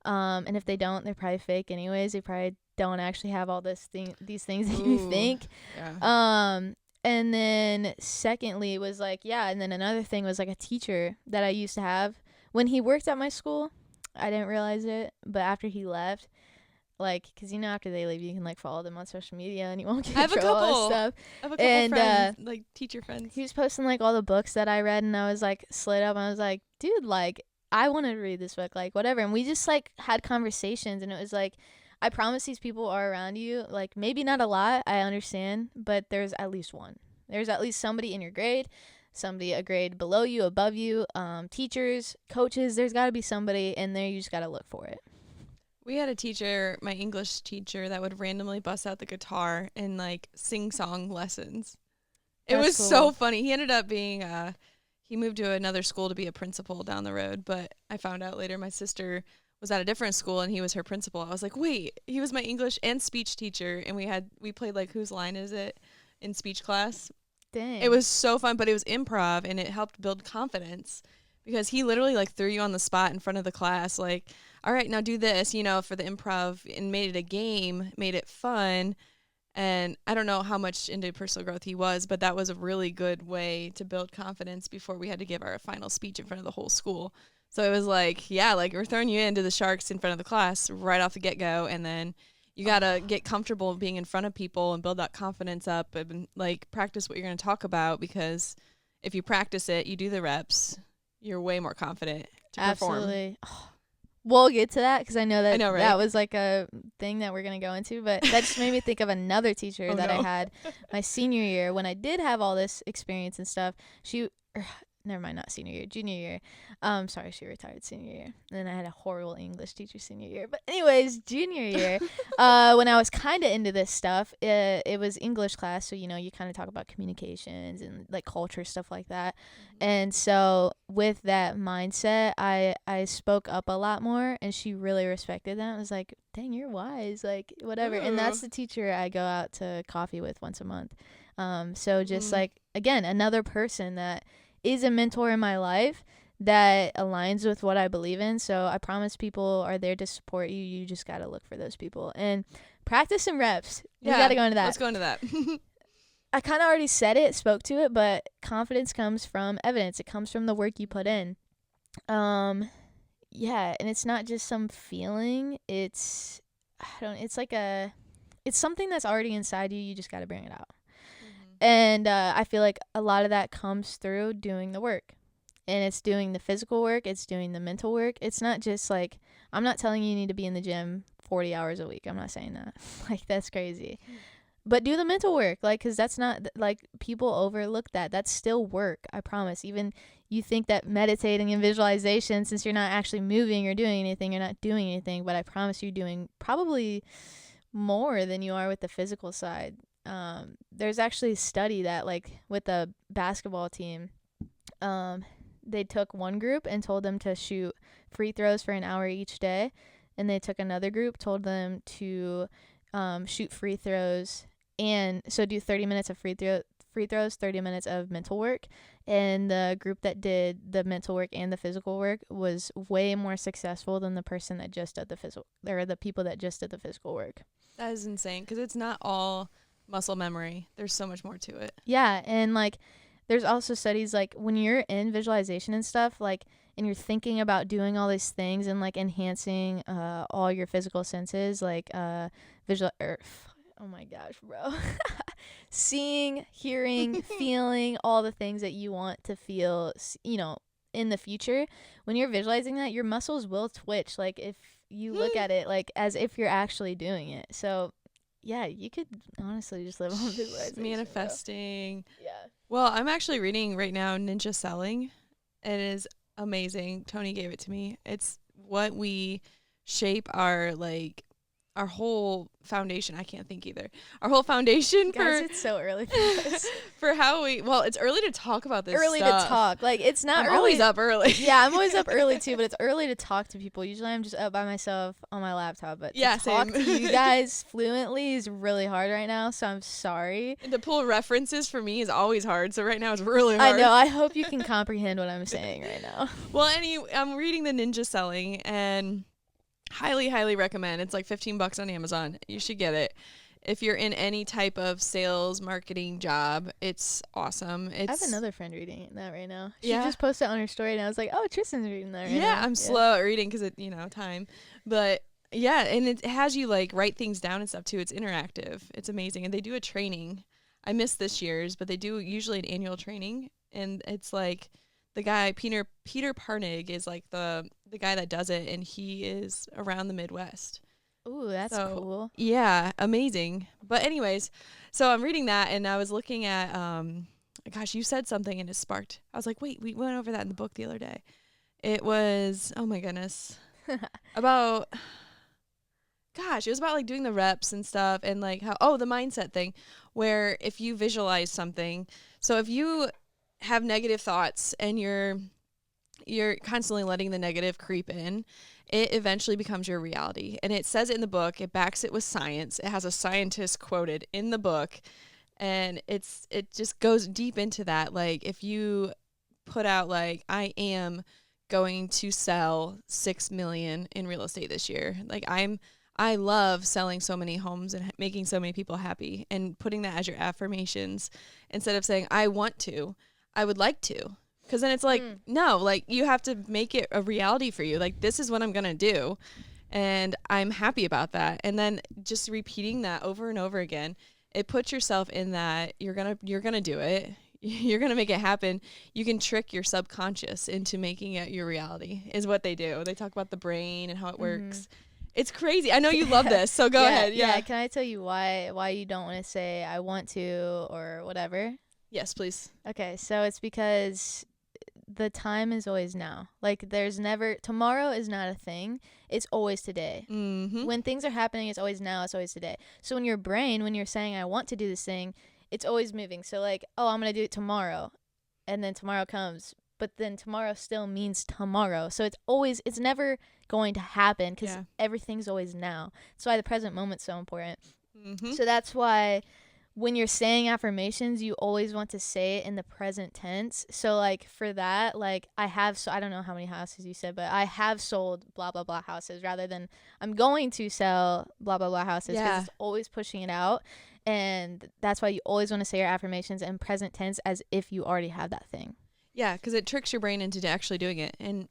And if they don't, they're probably fake anyways. They probably don't actually have all these things that you think. Yeah. And then secondly was like, and then another thing was like a teacher that I used to have when he worked at my school. I didn't realize it, but after he left, like, because, you know, after they leave, you can, like, follow them on social media and you won't get in trouble and stuff. I have a couple friends, like, teacher friends. He was posting, like, all the books that I read, and I was, like, slid up, and I was like, dude, like, I want to read this book, like, whatever. And we just, like, had conversations, and it was, like, I promise these people are around you. Like, maybe not a lot, I understand, but there's at least one. There's at least somebody in your grade, somebody a grade below you, above you, teachers, coaches. There's got to be somebody in there. You just got to look for it. We had a teacher, my English teacher, that would randomly bust out the guitar and like sing song lessons. It That's was cool. so funny. He ended up being he moved to another school to be a principal down the road, but I found out later my sister was at a different school and he was her principal. I was like, "Wait, he was my English and speech teacher and we played like Whose Line Is It in speech class." Dang. It was so fun, but it was improv and it helped build confidence because he literally like threw you on the spot in front of the class like, "All right, now do this," for the improv and made it a game, made it fun. And I don't know how much into personal growth he was, but that was a really good way to build confidence before we had to give our final speech in front of the whole school. So it was like, yeah, like we're throwing you into the sharks in front of the class right off the get-go, and then you got to get comfortable being in front of people and build that confidence up and like practice what you're going to talk about, because if you practice it, you do the reps, you're way more confident to perform. Absolutely. We'll get to that because I know that I know, right? that was like a thing that we're going to go into. But that just made me think of another teacher Oh, that no. I had my senior year when I did have all this experience and stuff. Never mind, not senior year, junior year. Sorry, she retired senior year. And then I had a horrible English teacher senior year. But anyways, junior year, when I was kind of into this stuff, it was English class. So, you kind of talk about communications and like culture, stuff like that. And so with that mindset, I spoke up a lot more, and she really respected that. I was like, dang, you're wise, like whatever. Ooh. And that's the teacher I go out to coffee with once a month. So just like, again, another person that is a mentor in my life that aligns with what I believe in. So I promise people are there to support you. You just got to look for those people and practice and reps. Yeah, We got to go into that. Let's go into that. I kind of already said it, spoke to it, but confidence comes from evidence. It comes from the work you put in. Yeah, and it's not just some feeling. It's something that's already inside you. You just got to bring it out. And I feel like a lot of that comes through doing the work. And it's doing the physical work. It's doing the mental work. It's not just like, I'm not telling you need to be in the gym 40 hours a week. I'm not saying that. Like, that's crazy. But do the mental work. Like, because that's not, like, people overlook that. That's still work, I promise. Even you think that meditating and visualization, since you're not actually moving or doing anything, you're not doing anything. But I promise you're doing probably more than you are with the physical side. There's actually a study that like with a basketball team, they took one group and told them to shoot free throws for an hour each day, and they took another group, told them to shoot free throws, and so do 30 minutes of free throws, 30 minutes of mental work. And the group that did the mental work and the physical work was way more successful than the person that just did the physical, or the people that just did the physical work. That is insane, because it's not all muscle memory. There's so much more to it. Yeah, and like there's also studies like when you're in visualization and stuff, like, and you're thinking about doing all these things and like enhancing all your physical senses, like oh my gosh, bro. Seeing, hearing, feeling, all the things that you want to feel, in the future. When you're visualizing that, your muscles will twitch, like if you look at it like as if you're actually doing it. So yeah, you could honestly just live on visualization. Manifesting. Bro. Yeah. Well, I'm actually reading right now Ninja Selling. It is amazing. Tony gave it to me. It's what we shape our whole foundation. I can't think either. Our whole foundation. Guys, it's so early for us. For how it's early to talk about this early stuff. to talk. Like, it's not I'm early. always up early. Yeah, I'm always up early too, but it's early to talk to people. Usually I'm just up by myself on my laptop, but to talk same. to you guys fluently is really hard right now, so I'm sorry. And to pull references for me is always hard, so right now it's really hard. I know. I hope you can comprehend what I'm saying right now. Well, I'm reading the Ninja Selling, and highly, highly recommend. It's like $15 on Amazon. You should get it. If you're in any type of sales marketing job, it's awesome. I have another friend reading that right now. She Yeah. just posted it on her story, and I was like, oh, Tristan's reading that right now. Yeah, I'm slow at reading because time. But yeah, and it has you like write things down and stuff too. It's interactive. It's amazing. And they do a training. I missed this year's, but they do usually an annual training. And it's like the guy, Peter Parnig, is like the guy that does it, and he is around the Midwest. Ooh, that's cool. Yeah, amazing. But anyways, so I'm reading that, and I was looking at, gosh, you said something and it sparked. I was like, wait, we went over that in the book the other day. It was, oh my goodness, about gosh, it was about like doing the reps and stuff, and like how, the mindset thing, where if you visualize something, so if you have negative thoughts and you're constantly letting the negative creep in, it eventually becomes your reality. And it says it in the book, it backs it with science. It has a scientist quoted in the book, and it just goes deep into that. Like if you put out like, I am going to sell 6 million in real estate this year. Like I love selling so many homes and making so many people happy, and putting that as your affirmations instead of saying I want to, I would like to. Because then it's like, no, like you have to make it a reality for you. Like, this is what I'm going to do. And I'm happy about that. And then just repeating that over and over again, it puts yourself in that you're going to do it. You're going to make it happen. You can trick your subconscious into making it your reality is what they do. They talk about the brain and how it works. It's crazy. I know you love this, so go ahead. Yeah. Can I tell you why you don't want to say I want to or whatever? Yes, please. Okay, so it's because the time is always now. Like there's never, tomorrow is not a thing. It's always today. When things are happening, it's always now. It's always today. So in your brain, when you're saying I want to do this thing, it's always moving. So like, oh, I'm going to do it tomorrow. And then tomorrow comes. But then tomorrow still means tomorrow. So it's never going to happen because everything's always now. That's why the present moment's so important. So that's why when you're saying affirmations, you always want to say it in the present tense. So like for that, like I don't know how many houses you said, but I have sold blah, blah, blah houses rather than I'm going to sell blah, blah, blah houses, because it's always pushing it out. And that's why you always want to say your affirmations in present tense as if you already have that thing. Yeah, because it tricks your brain into actually doing it. And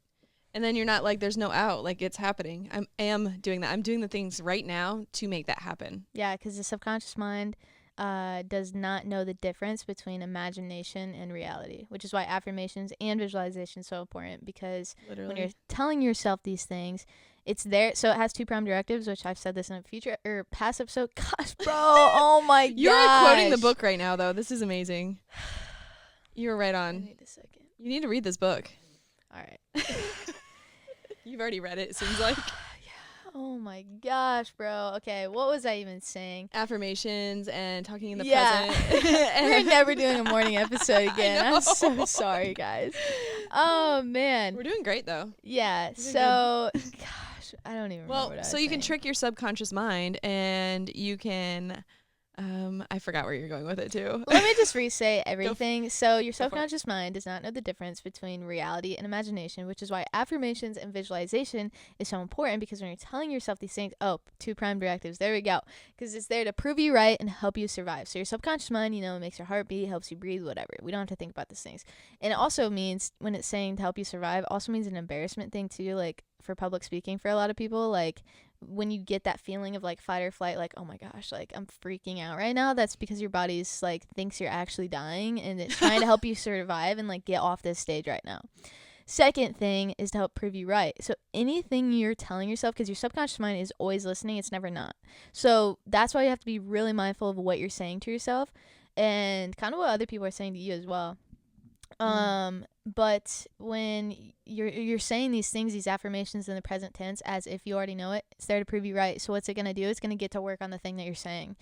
then you're not like, there's no out. Like, it's happening. I am doing that. I'm doing the things right now to make that happen. Yeah, because the subconscious mind does not know the difference between imagination and reality, which is why affirmations and visualization is so important, because when you're telling yourself these things, it's there. So it has 2 prime directives, which I've said this in a future or past episode. Gosh, bro. Oh my god. You're quoting the book right now, though. This is amazing. You're right on. I need a second. You need to read this book. All right. You've already read it, it seems like. Oh my gosh, bro. Okay, what was I even saying? Affirmations and talking in the present. We're never doing a morning episode again. I'm so sorry, guys. Oh, man. We're doing great, though. Yeah, so, gosh, I don't even remember what I was saying. You can trick your subconscious mind, and you can... I forgot where you're going with it too. Let me just re-say everything. So your subconscious mind does not know the difference between reality and imagination, which is why affirmations and visualization is so important, because when you're telling yourself these things, 2 prime directives, there we go, because it's there to prove you right and help you survive. So your subconscious mind, it makes your heart beat, helps you breathe, whatever. We don't have to think about these things. And it also means, when it's saying to help you survive, also means an embarrassment thing too, like for public speaking for a lot of people, like when you get that feeling of like fight or flight, like, oh my gosh, like I'm freaking out right now, that's because your body's like thinks you're actually dying, and it's trying to help you survive and like get off this stage right now. Second thing is to help prove you right. So anything you're telling yourself, because your subconscious mind is always listening, it's never not. So that's why you have to be really mindful of what you're saying to yourself, and kind of what other people are saying to you as well. But when you're saying these things, these affirmations in the present tense, as if you already know it, it's there to prove you right. So what's it going to do? It's going to get to work on the thing that you're saying.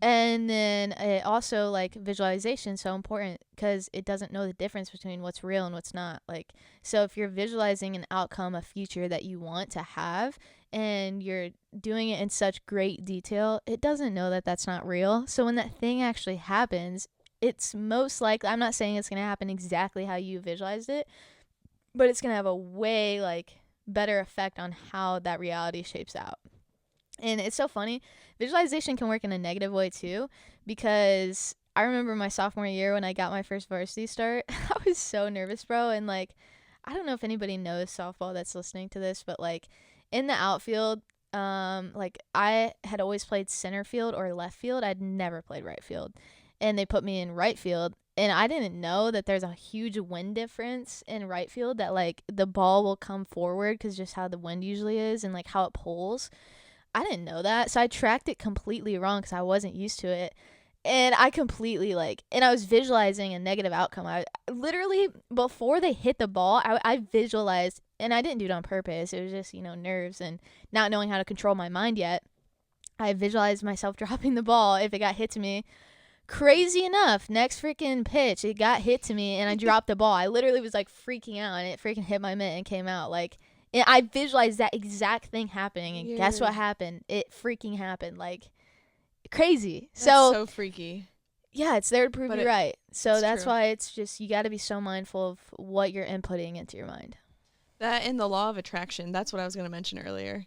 And then it also, like, visualization is so important, because it doesn't know the difference between what's real and what's not. Like, so if you're visualizing an outcome, a future that you want to have, and you're doing it in such great detail, it doesn't know that that's not real. So when that thing actually happens, it's most likely, I'm not saying it's going to happen exactly how you visualized it, but it's going to have a way, like, better effect on how that reality shapes out. And it's so funny. Visualization can work in a negative way too, because I remember my sophomore year when I got my first varsity start, I was so nervous, bro. And like, I don't know if anybody knows softball that's listening to this, but like in the outfield, like I had always played center field or left field. I'd never played right field. And they put me in right field, and I didn't know that there's a huge wind difference in right field, that like the ball will come forward because just how the wind usually is and like how it pulls. I didn't know that, so I tracked it completely wrong because I wasn't used to it. And I completely and I was visualizing a negative outcome. I literally, before they hit the ball, I visualized, and I didn't do it on purpose. It was just, nerves and not knowing how to control my mind yet. I visualized myself dropping the ball if it got hit to me. Crazy enough, next freaking pitch, it got hit to me and I dropped the ball. I literally was freaking out and it freaking hit my mitt and came out. And I visualized that exact thing happening. And guess what happened? It freaking happened. Crazy. That's so freaky. Yeah, it's there to prove you right. So that's true. why it's just, you got to be so mindful of what you're inputting into your mind. That and the law of attraction, that's what I was going to mention earlier.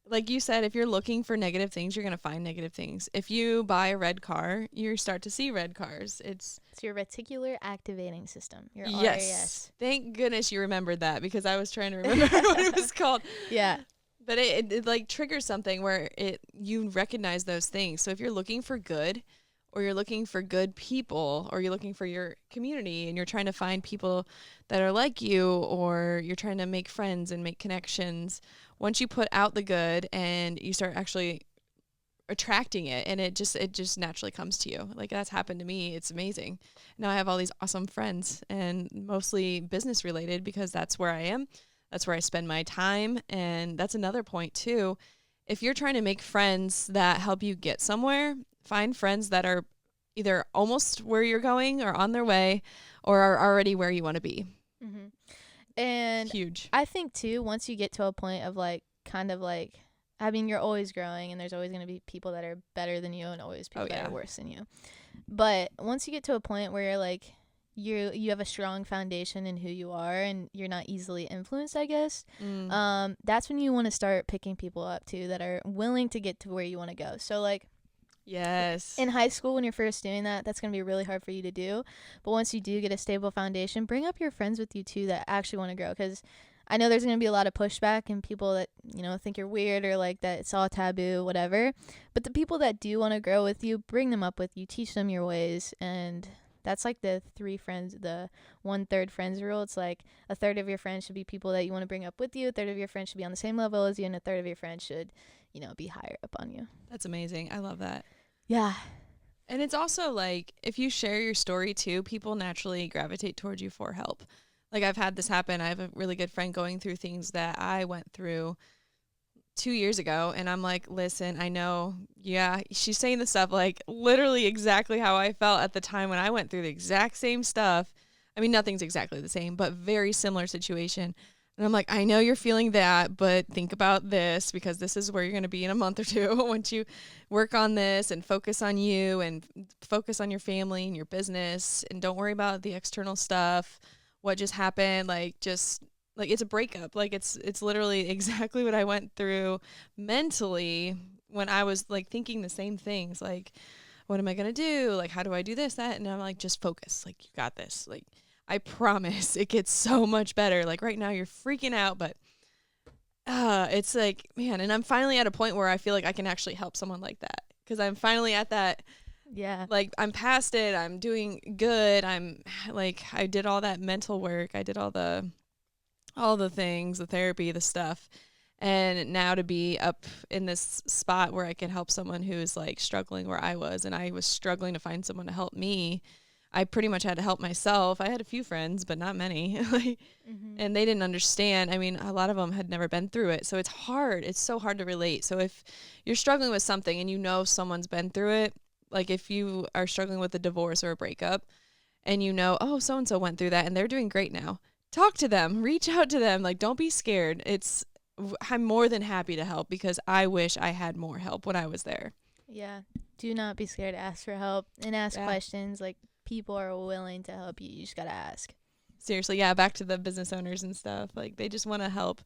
Like you said, if you're looking for negative things, you're going to find negative things. If you buy a red car, you start to see red cars. It's your reticular activating system, your yes. RAS. Thank goodness you remembered that, because I was trying to remember what it was called. Yeah. But it triggers something where you recognize those things. So if you're looking for good, or you're looking for good people, or you're looking for your community and you're trying to find people that are like you, or you're trying to make friends and make connections, once you put out the good and you start actually attracting it, and it just naturally comes to you. That's happened to me. It's amazing. Now I have all these awesome friends, and mostly business related, because that's where I am. That's where I spend my time. And that's another point too. If you're trying to make friends that help you get somewhere, find friends that are either almost where you're going or on their way, or are already where you want to be. Mm-hmm. And it's huge. I think too, once you get to a point of you're always growing, and there's always going to be people that are better than you and always people that are worse than you. But once you get to a point where you're you have a strong foundation in who you are and you're not easily influenced, I guess, that's when you want to start picking people up too that are willing to get to where you want to go. So yes, in high school, when you're first doing that, that's going to be really hard for you to do. But once you do get a stable foundation, bring up your friends with you too that actually want to grow, because I know there's going to be a lot of pushback and people that, think you're weird or that it's all taboo, whatever. But the people that do want to grow with you, bring them up with you, teach them your ways. And that's the 1/3 friends rule. It's a third of your friends should be people that you want to bring up with you. A third of your friends should be on the same level as you. And a third of your friends should, be higher up on you. That's amazing. I love that. Yeah. And it's also if you share your story too, people naturally gravitate towards you for help. I've had this happen. I have a really good friend going through things that I went through 2 years ago. And I'm listen, I know. Yeah. She's saying the stuff literally exactly how I felt at the time when I went through the exact same stuff. I mean, nothing's exactly the same, but very similar situation. And I'm I know you're feeling that, but think about this, because this is where you're going to be in a month or two once you work on this and focus on you and focus on your family and your business, and don't worry about the external stuff. What just happened, it's a breakup. It's literally exactly what I went through mentally when I was thinking the same things. What am I going to do? How do I do this, that? And I'm just focus. You got this. I promise it gets so much better. Right now you're freaking out, but it's man, and I'm finally at a point where I feel I can actually help someone like that, because I'm finally at that. Yeah. I'm past it. I'm doing good. I'm I did all that mental work. I did all the things, the therapy, the stuff. And now to be up in this spot where I can help someone who's struggling where I was, and I was struggling to find someone to help me. I pretty much had to help myself. I had a few friends, but not many. And they didn't understand. I mean, a lot of them had never been through it. So it's hard. It's so hard to relate. So if you're struggling with something and someone's been through it, if you are struggling with a divorce or a breakup, and oh, so-and-so went through that and they're doing great now, talk to them, reach out to them. Don't be scared. I'm more than happy to help, because I wish I had more help when I was there. Yeah. Do not be scared to ask for help and ask questions. People are willing to help you. You just got to ask. Seriously. Yeah. Back to the business owners and stuff. They just want to help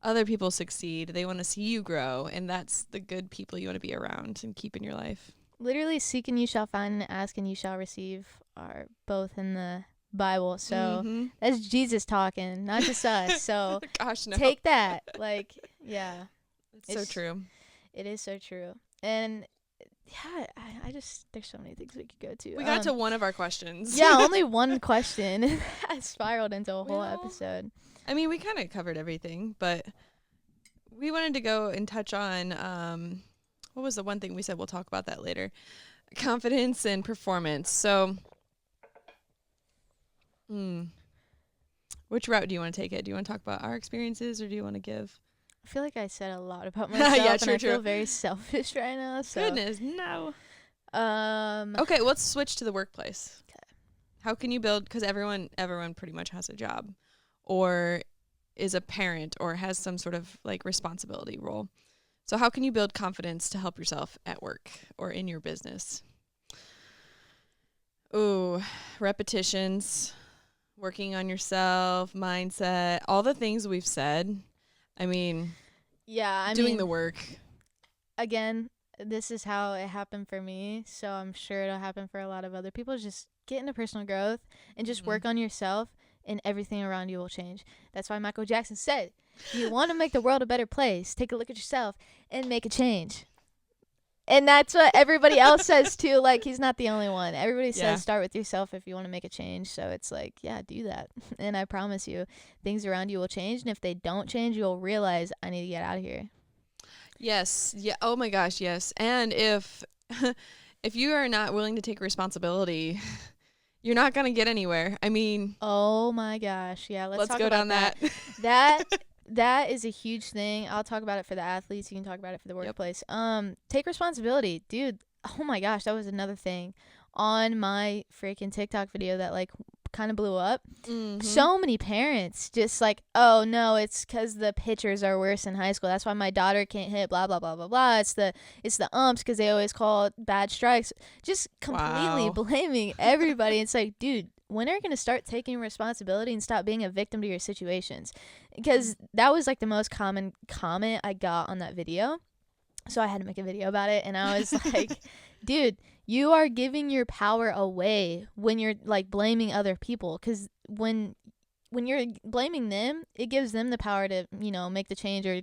other people succeed. They want to see you grow. And that's the good people you want to be around and keep in your life. Literally, seek and you shall find, and ask and you shall receive are both in the Bible. So that's Jesus talking, not just us. So gosh, no. Take that. Yeah. It's so true. It is so true. And yeah, I just, there's so many things we could go to. We got to one of our questions. Yeah, only one question. I spiraled into a whole episode. I mean, we kind of covered everything, but we wanted to go and touch on, what was the one thing we said? We'll talk about that later. confidence and performance. So, which route do you want to take it? Do you want to talk about our experiences, or do you want to give? I feel like I said a lot about myself, Yeah, and true, I true. feel very selfish right now. So. Goodness, no. Um. Okay, let's switch to the workplace. Okay. How can you build? Because everyone pretty much has a job, or is a parent, or has some sort of like responsibility role. So how can you build confidence to help yourself at work or in your business? Ooh, repetitions, working on yourself, mindset, all the things we've said. I mean, Yeah, doing the work. Again, this is how it happened for me, so I'm sure it'll happen for a lot of other people. Just get into personal growth and just work on yourself, and everything around you will change. That's why Michael Jackson said, you want to make the world a better place, take a look at yourself and make a change. And that's what everybody else says too. Like, he's not the only one. Everybody says start with yourself if you want to make a change. So it's like, yeah, do that. And I promise you, things around you will change. And if they don't change, you'll realize I need to get out of here. Yes. Yeah. Oh my gosh. Yes. And if you are not willing to take responsibility, you're not going to get anywhere. I mean, oh my gosh. Yeah. Let's talk go about down that. That is a huge thing. I'll talk about it for the athletes. You can talk about it for the workplace. Take responsibility, dude. Oh my gosh. That was another thing on my freaking TikTok video that like kind of blew up. So many parents just like, oh no, it's because the pitchers are worse in high school. That's why my daughter can't hit. Blah blah blah blah blah. It's the umps because they always call bad strikes. Just completely blaming everybody. It's like, dude, when are you gonna start taking responsibility and stop being a victim to your situations? Because that was like the most common comment I got on that video. So I had to make a video about it, and I was like, dude, you are giving your power away when you're like blaming other people, because when you're blaming them, it gives them the power to, you know, make the change or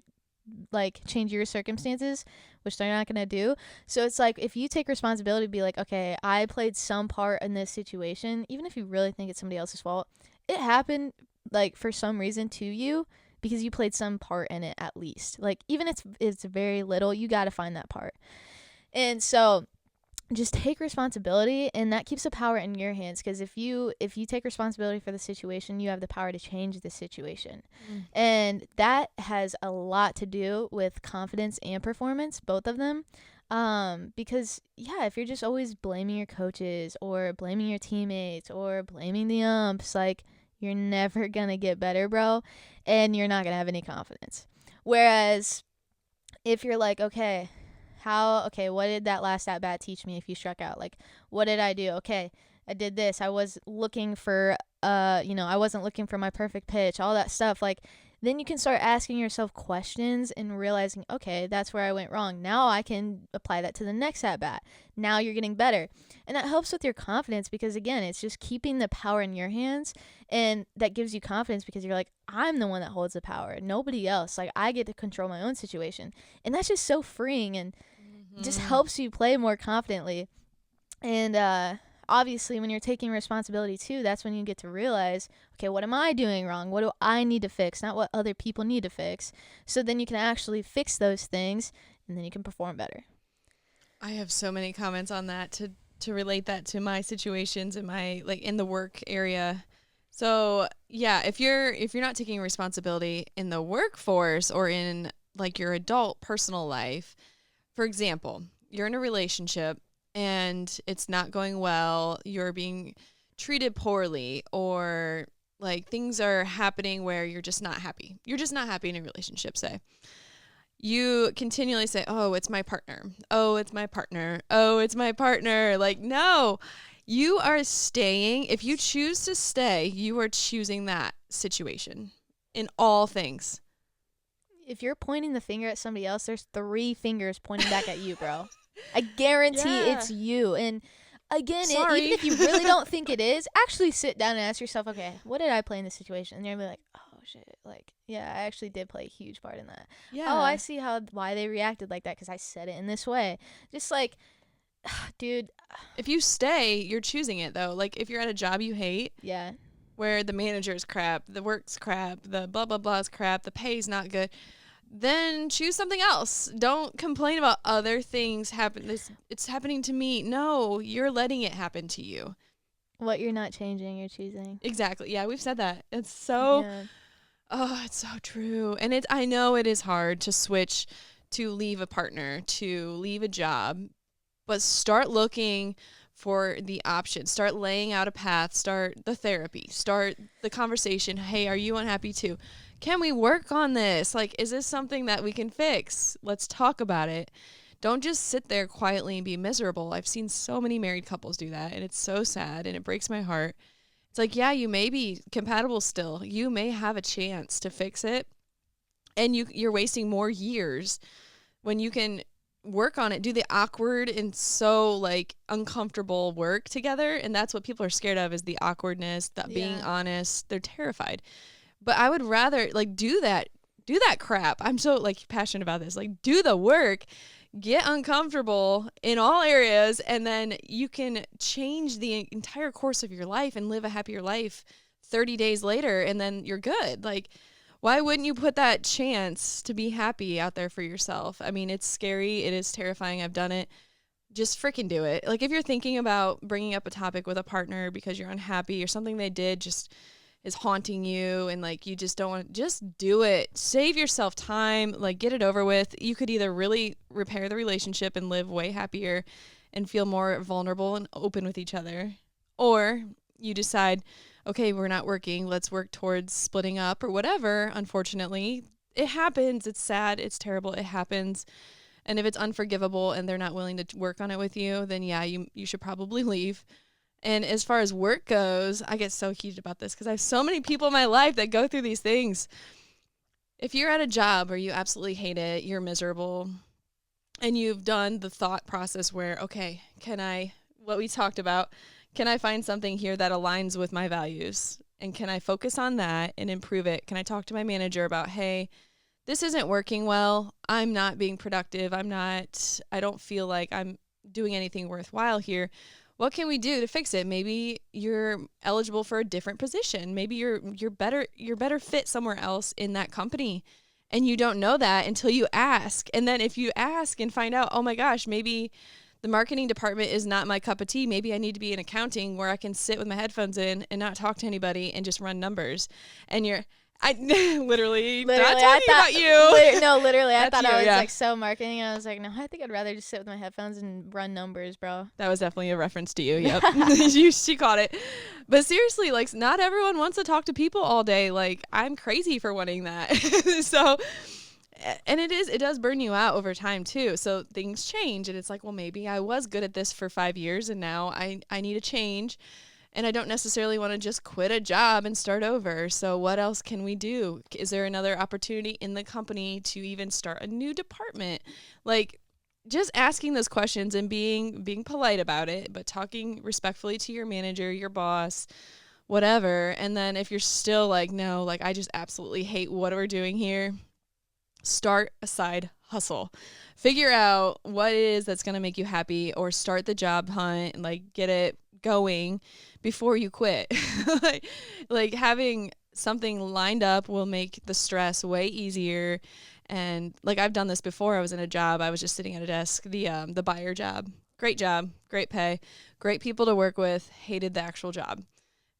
like change your circumstances, which they're not going to do. So it's like, if you take responsibility, be like, okay, I played some part in this situation, even if you really think it's somebody else's fault, it happened like for some reason to you, because you played some part in it at least. Like, even if it's very little, you got to find that part. And so just take responsibility, and that keeps the power in your hands, because if you take responsibility for the situation, you have the power to change the situation. And that has a lot to do with confidence and performance, both of them. Because yeah, if you're just always blaming your coaches or blaming your teammates or blaming the umps, like, you're never gonna get better, bro, and you're not gonna have any confidence. Whereas if you're like, okay, what did that last at bat teach me if you struck out? Like, what did I do? Okay, I did this. I was looking for, I wasn't looking for my perfect pitch, all that stuff. Like, then you can start asking yourself questions and realizing, okay, that's where I went wrong. Now I can apply that to the next at bat. Now you're getting better. And that helps with your confidence, because again, it's just keeping the power in your hands, and that gives you confidence because you're like, I'm the one that holds the power, nobody else. Like, I get to control my own situation. And that's just so freeing, and just helps you play more confidently. And obviously, when you're taking responsibility too, that's when you get to realize, okay, what am I doing wrong? What do I need to fix? Not what other people need to fix. So then you can actually fix those things, and then you can perform better. I have so many comments on that to relate that to my situations in my, like, in the work area. So yeah, if you're not taking responsibility in the workforce or in like your adult personal life, for example, you're in a relationship and it's not going well, you're being treated poorly, or like things are happening where you're just not happy. You're just not happy in a relationship, say. You continually say, oh, it's my partner. Oh, it's my partner. Oh, it's my partner. Like, no, you are staying. If you choose to stay, you are choosing that situation in all things. If you're pointing the finger at somebody else, there's 3 fingers pointing back at you, bro. I guarantee it's you. And again, even if you really don't think it is, actually sit down and ask yourself, okay, what did I play in this situation? And you're going to be like, oh, shit. Like, yeah, I actually did play a huge part in that. Yeah. Oh, I see why they reacted like that, because I said it in this way. Just like, dude. If you stay, you're choosing it, though. Like, if you're at a job you hate. Yeah. Where the manager's crap, the work's crap, the blah, blah, blah's crap, the pay's not good. then choose something else. Don't complain about other things happen. It's happening to me. No, you're letting it happen to you. What you're not changing, you're choosing. Exactly. Yeah, we've said that. It's so it's so true. And I know it is hard to switch, to leave a partner, to leave a job, but start looking for the option. Start laying out a path. Start the therapy. Start the conversation. Hey, are you unhappy too? Can we work on this? Like, is this something that we can fix? Let's talk about it. Don't just sit there quietly and be miserable. I've seen so many married couples do that, and it's so sad, and it breaks my heart. It's like, yeah, you may be compatible still. You may have a chance to fix it, and you're wasting more years when you can work on it, do the awkward and so like uncomfortable work together. And that's what people are scared of, is the awkwardness, that being honest. They're terrified. But I would rather like do that crap. I'm so like passionate about this. Like, do the work, get uncomfortable in all areas, and then you can change the entire course of your life and live a happier life 30 days later, and then you're good. Like, why wouldn't you put that chance to be happy out there for yourself? I mean, it's scary. It is terrifying. I've done it. Just freaking do it. Like, if you're thinking about bringing up a topic with a partner because you're unhappy or something they did just is haunting you and like you just don't want, just do it. Save yourself time. Like, get it over with. You could either really repair the relationship and live way happier and feel more vulnerable and open with each other, or you decide, okay, we're not working, let's work towards splitting up or whatever. Unfortunately, it happens. It's sad. It's terrible. It happens. And if it's unforgivable and they're not willing to work on it with you, then yeah, you should probably leave. And as far as work goes, I get so heated about this because I have so many people in my life that go through these things. If you're at a job where you absolutely hate it, you're miserable, and you've done the thought process where, okay, what we talked about, can I find something here that aligns with my values? And can I focus on that and improve it? Can I talk to my manager about, hey, this isn't working well. I'm not being productive. I don't feel like I'm doing anything worthwhile here. What can we do to fix it? Maybe you're eligible for a different position. Maybe you're better fit somewhere else in that company. And you don't know that until you ask. And then if you ask and find out, oh my gosh, maybe the marketing department is not my cup of tea. Maybe I need to be in accounting where I can sit with my headphones in and not talk to anybody and just run numbers. And literally not talking about you. Literally, I thought I was like so marketing, and I was like, no, I think I'd rather just sit with my headphones and run numbers, bro. That was definitely a reference to you. Yep. She caught it. But seriously, like, not everyone wants to talk to people all day. Like, I'm crazy for wanting that. So, and it does burn you out over time too. So things change, and it's like, well, maybe I was good at this for 5 years and now I need a change, and I don't necessarily want to just quit a job and start over. So what else can we do? Is there another opportunity in the company to even start a new department? Like, just asking those questions and being polite about it, but talking respectfully to your manager, your boss, whatever. And then if you're still like, no, like, I just absolutely hate what we're doing here, start a side hustle. Figure out what it is that's going to make you happy, or start the job hunt and like get it going before you quit. like having something lined up will make the stress way easier. And like, I've done this before. I was in a job, I was just sitting at a desk, the buyer job, great pay, great people to work with, hated the actual job.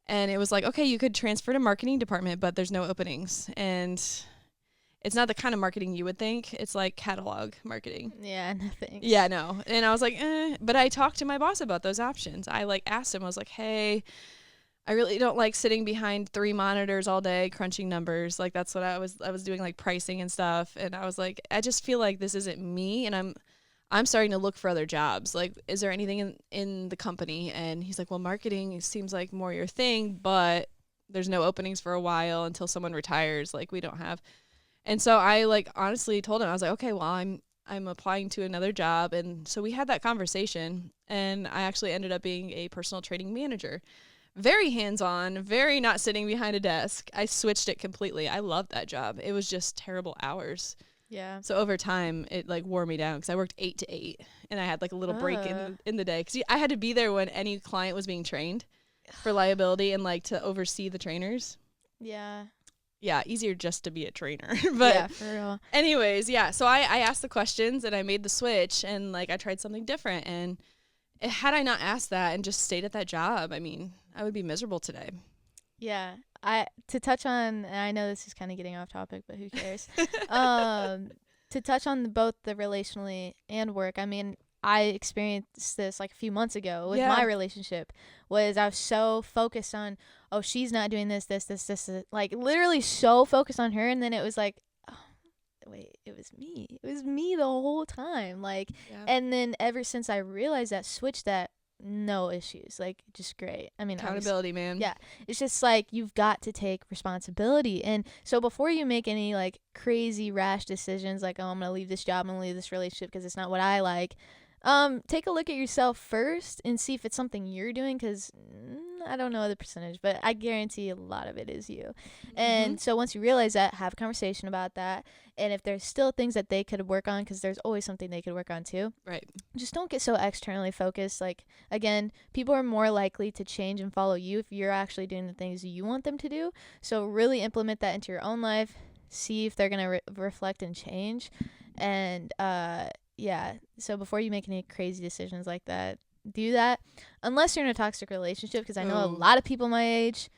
And it was like, okay, you could transfer to marketing department, but there's no openings. And it's not the kind of marketing you would think. It's like catalog marketing. Yeah, nothing. Yeah, no. And I was like, but I talked to my boss about those options. I like asked him, I was like, hey, I really don't like sitting behind 3 monitors all day crunching numbers. Like, that's what I was doing, like pricing and stuff. And I was like, I just feel like this isn't me, and I'm starting to look for other jobs. Like, is there anything in the company? And he's like, well, marketing seems like more your thing, but there's no openings for a while until someone retires. Like, we don't have. And so I like honestly told him, I was like, okay, well, I'm applying to another job. And so we had that conversation, and I actually ended up being a personal training manager. Very hands-on, very not sitting behind a desk. I switched it completely. I loved that job. It was just terrible hours. Yeah. So over time, it like wore me down because I worked 8 to 8, and I had like a little break in the day because I had to be there when any client was being trained for liability and like to oversee the trainers. Yeah. Yeah, easier just to be a trainer. But yeah, for real. anyways, yeah. So I asked the questions and I made the switch and like I tried something different. And had I not asked that and just stayed at that job, I mean, I would be miserable today. Yeah. To touch on, and I know this is kind of getting off topic, but who cares? To touch on both the relationally and work, I mean, I experienced this like a few months ago with my relationship. Was I was so focused on, oh, she's not doing this, like literally so focused on her, and then it was like, oh, wait, it was me. It was me the whole time. Like, and then ever since I realized that, switched that, no issues, like just great. I mean, accountability, man. Yeah, it's just like you've got to take responsibility. And so before you make any like crazy rash decisions like, oh, I'm gonna leave this job, I'm gonna leave this relationship because it's not what I like, take a look at yourself first and see if it's something you're doing, because I don't know the percentage, but I guarantee a lot of it is you. And so once you realize that, have a conversation about that. And if there's still things that they could work on, because there's always something they could work on too, right, just don't get so externally focused. Like, again, people are more likely to change and follow you if you're actually doing the things you want them to do. So really implement that into your own life, see if they're going to reflect and change. And yeah, so before you make any crazy decisions like that, do that. Unless you're in a toxic relationship, because I know a lot of people my age,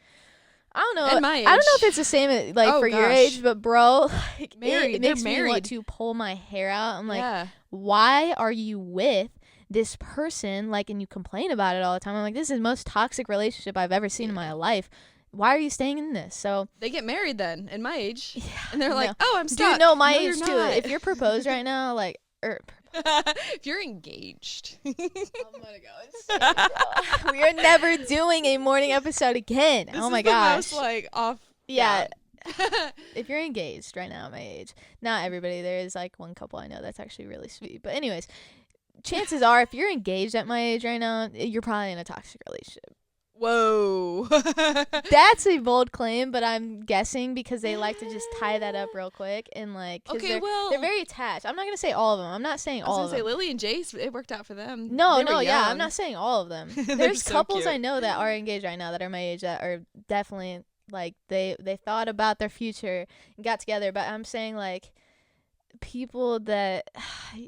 I don't know. And my age. I don't know if it's the same like for your age, but bro, like, married. It makes me want to pull my hair out. I'm like, yeah. Why are you with this person? Like, and you complain about it all the time. I'm like, this is the most toxic relationship I've ever seen in my life. Why are you staying in this? So they get married then, in my age, yeah, and they're like, oh, I'm stuck. Dude, no, my age too. If you're proposed right now, like, if you're engaged, I'm gonna go insane. We are never doing a morning episode again. This oh my is gosh, the most, like, off. Yeah. If you're engaged right now at my age, not everybody. There is like one couple I know that's actually really sweet. But anyways, chances are if you're engaged at my age right now, you're probably in a toxic relationship. Whoa. That's a bold claim, but I'm guessing because they like to just tie that up real quick and like, they're very attached. I'm not gonna say all of them. I'm not saying all of them. I was gonna say Lily and Jace, it worked out for them. No, yeah, I'm not saying all of them. There's so couples cute. I know that are engaged right now that are my age that are definitely like they thought about their future and got together. But I'm saying like people that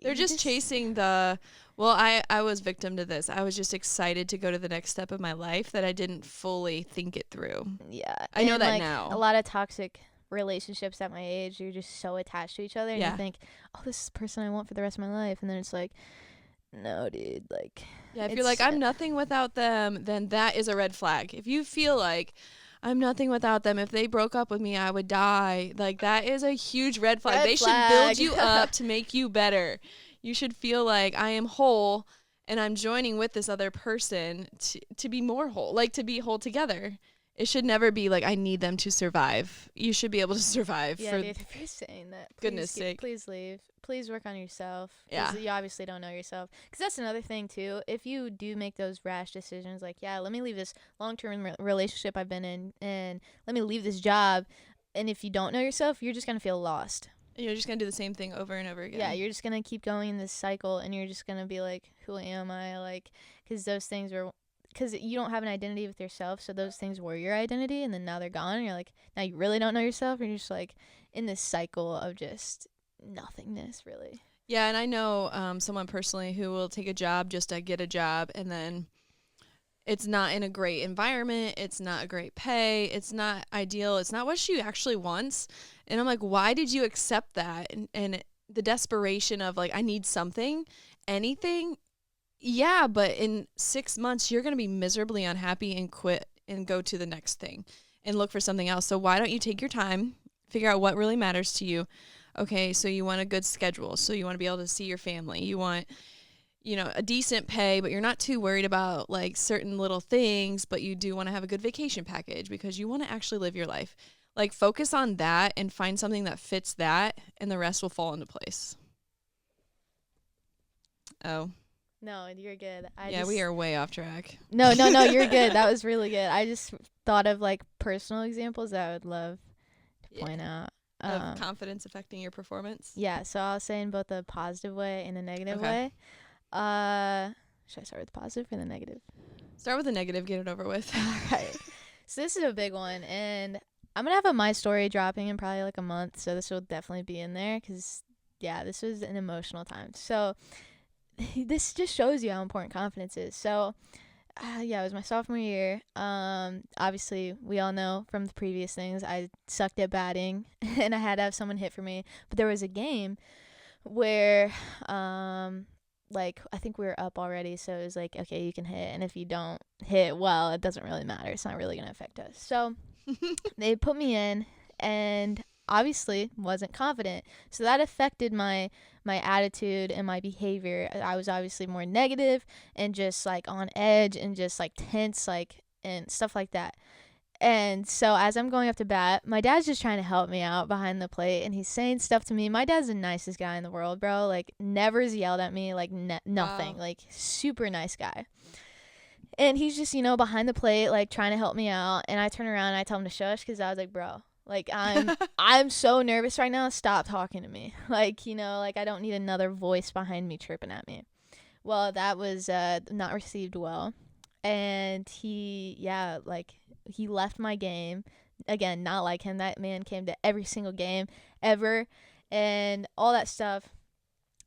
they're just chasing the. Well, I was victim to this. I was just excited to go to the next step of my life that I didn't fully think it through. Yeah. I know that like, now. A lot of toxic relationships at my age, you're just so attached to each other and you think, oh, this is the person I want for the rest of my life. And then it's like, no, dude. Like, yeah, if you're like, I'm nothing without them, then that is a red flag. If you feel like I'm nothing without them, if they broke up with me, I would die. Like, that is a huge red flag. They should build you up to make you better. You should feel like I am whole and I'm joining with this other person to be more whole, like to be whole together. It should never be like I need them to survive. You should be able to survive. Yeah, dude, if you're saying that, goodness sake, please leave. Please work on yourself. Yeah. You obviously don't know yourself. Because that's another thing, too. If you do make those rash decisions, like, yeah, let me leave this long-term relationship I've been in and let me leave this job. And if you don't know yourself, you're just going to feel lost. You're just going to do the same thing over and over again. Yeah, you're just going to keep going in this cycle and you're just going to be like, who am I? Like, because those things were, because you don't have an identity with yourself. So those things were your identity and then now they're gone. And you're like, now you really don't know yourself. And you're just like in this cycle of just nothingness, really. Yeah, and I know someone personally who will take a job just to get a job and then it's not in a great environment. It's not a great pay. It's not ideal. It's not what she actually wants. And I'm like, why did you accept that? And the desperation of like, I need something, anything. Yeah, but in 6 months, you're going to be miserably unhappy and quit and go to the next thing and look for something else. So why don't you take your time, figure out what really matters to you. Okay, so you want a good schedule. So you want to be able to see your family. You want, a decent pay, but you're not too worried about like certain little things, but you do want to have a good vacation package because you want to actually live your life. Like focus on that and find something that fits that and the rest will fall into place. Oh. No, you're good. We are way off track. No, you're good. That was really good. I just thought of like personal examples that I would love to point out. Of confidence affecting your performance? Yeah, so I'll say in both a positive way and a negative way. Should I start with the positive or the negative? Start with the negative, get it over with. All right. So this is a big one, and I'm gonna have a my story dropping in probably like a month, so this will definitely be in there because yeah, this was an emotional time. So this just shows you how important confidence is. So yeah, it was my sophomore year. Obviously, we all know from the previous things, I sucked at batting, and I had to have someone hit for me. But there was a game where, like, I think we were up already, so it was like, okay, you can hit, and if you don't hit well, it doesn't really matter. It's not really gonna affect us. So they put me in, and obviously wasn't confident, so that affected my attitude and my behavior. I was obviously more negative and just like on edge and just like tense, like, and stuff like that. And so as I'm going up to bat, my dad's just trying to help me out behind the plate, and he's saying stuff to me. My dad's the nicest guy in the world, bro. Like, never has yelled at me, like, nothing. Wow. Like, super nice guy. And he's just, you know, behind the plate, like, trying to help me out. And I turn around and I tell him to shush because I was like, bro, like, I'm so nervous right now. Stop talking to me. Like, you know, like, I don't need another voice behind me chirping at me. Well, that was not received well. And yeah, like, he left my game. Again, not like him. That man came to every single game ever and all that stuff.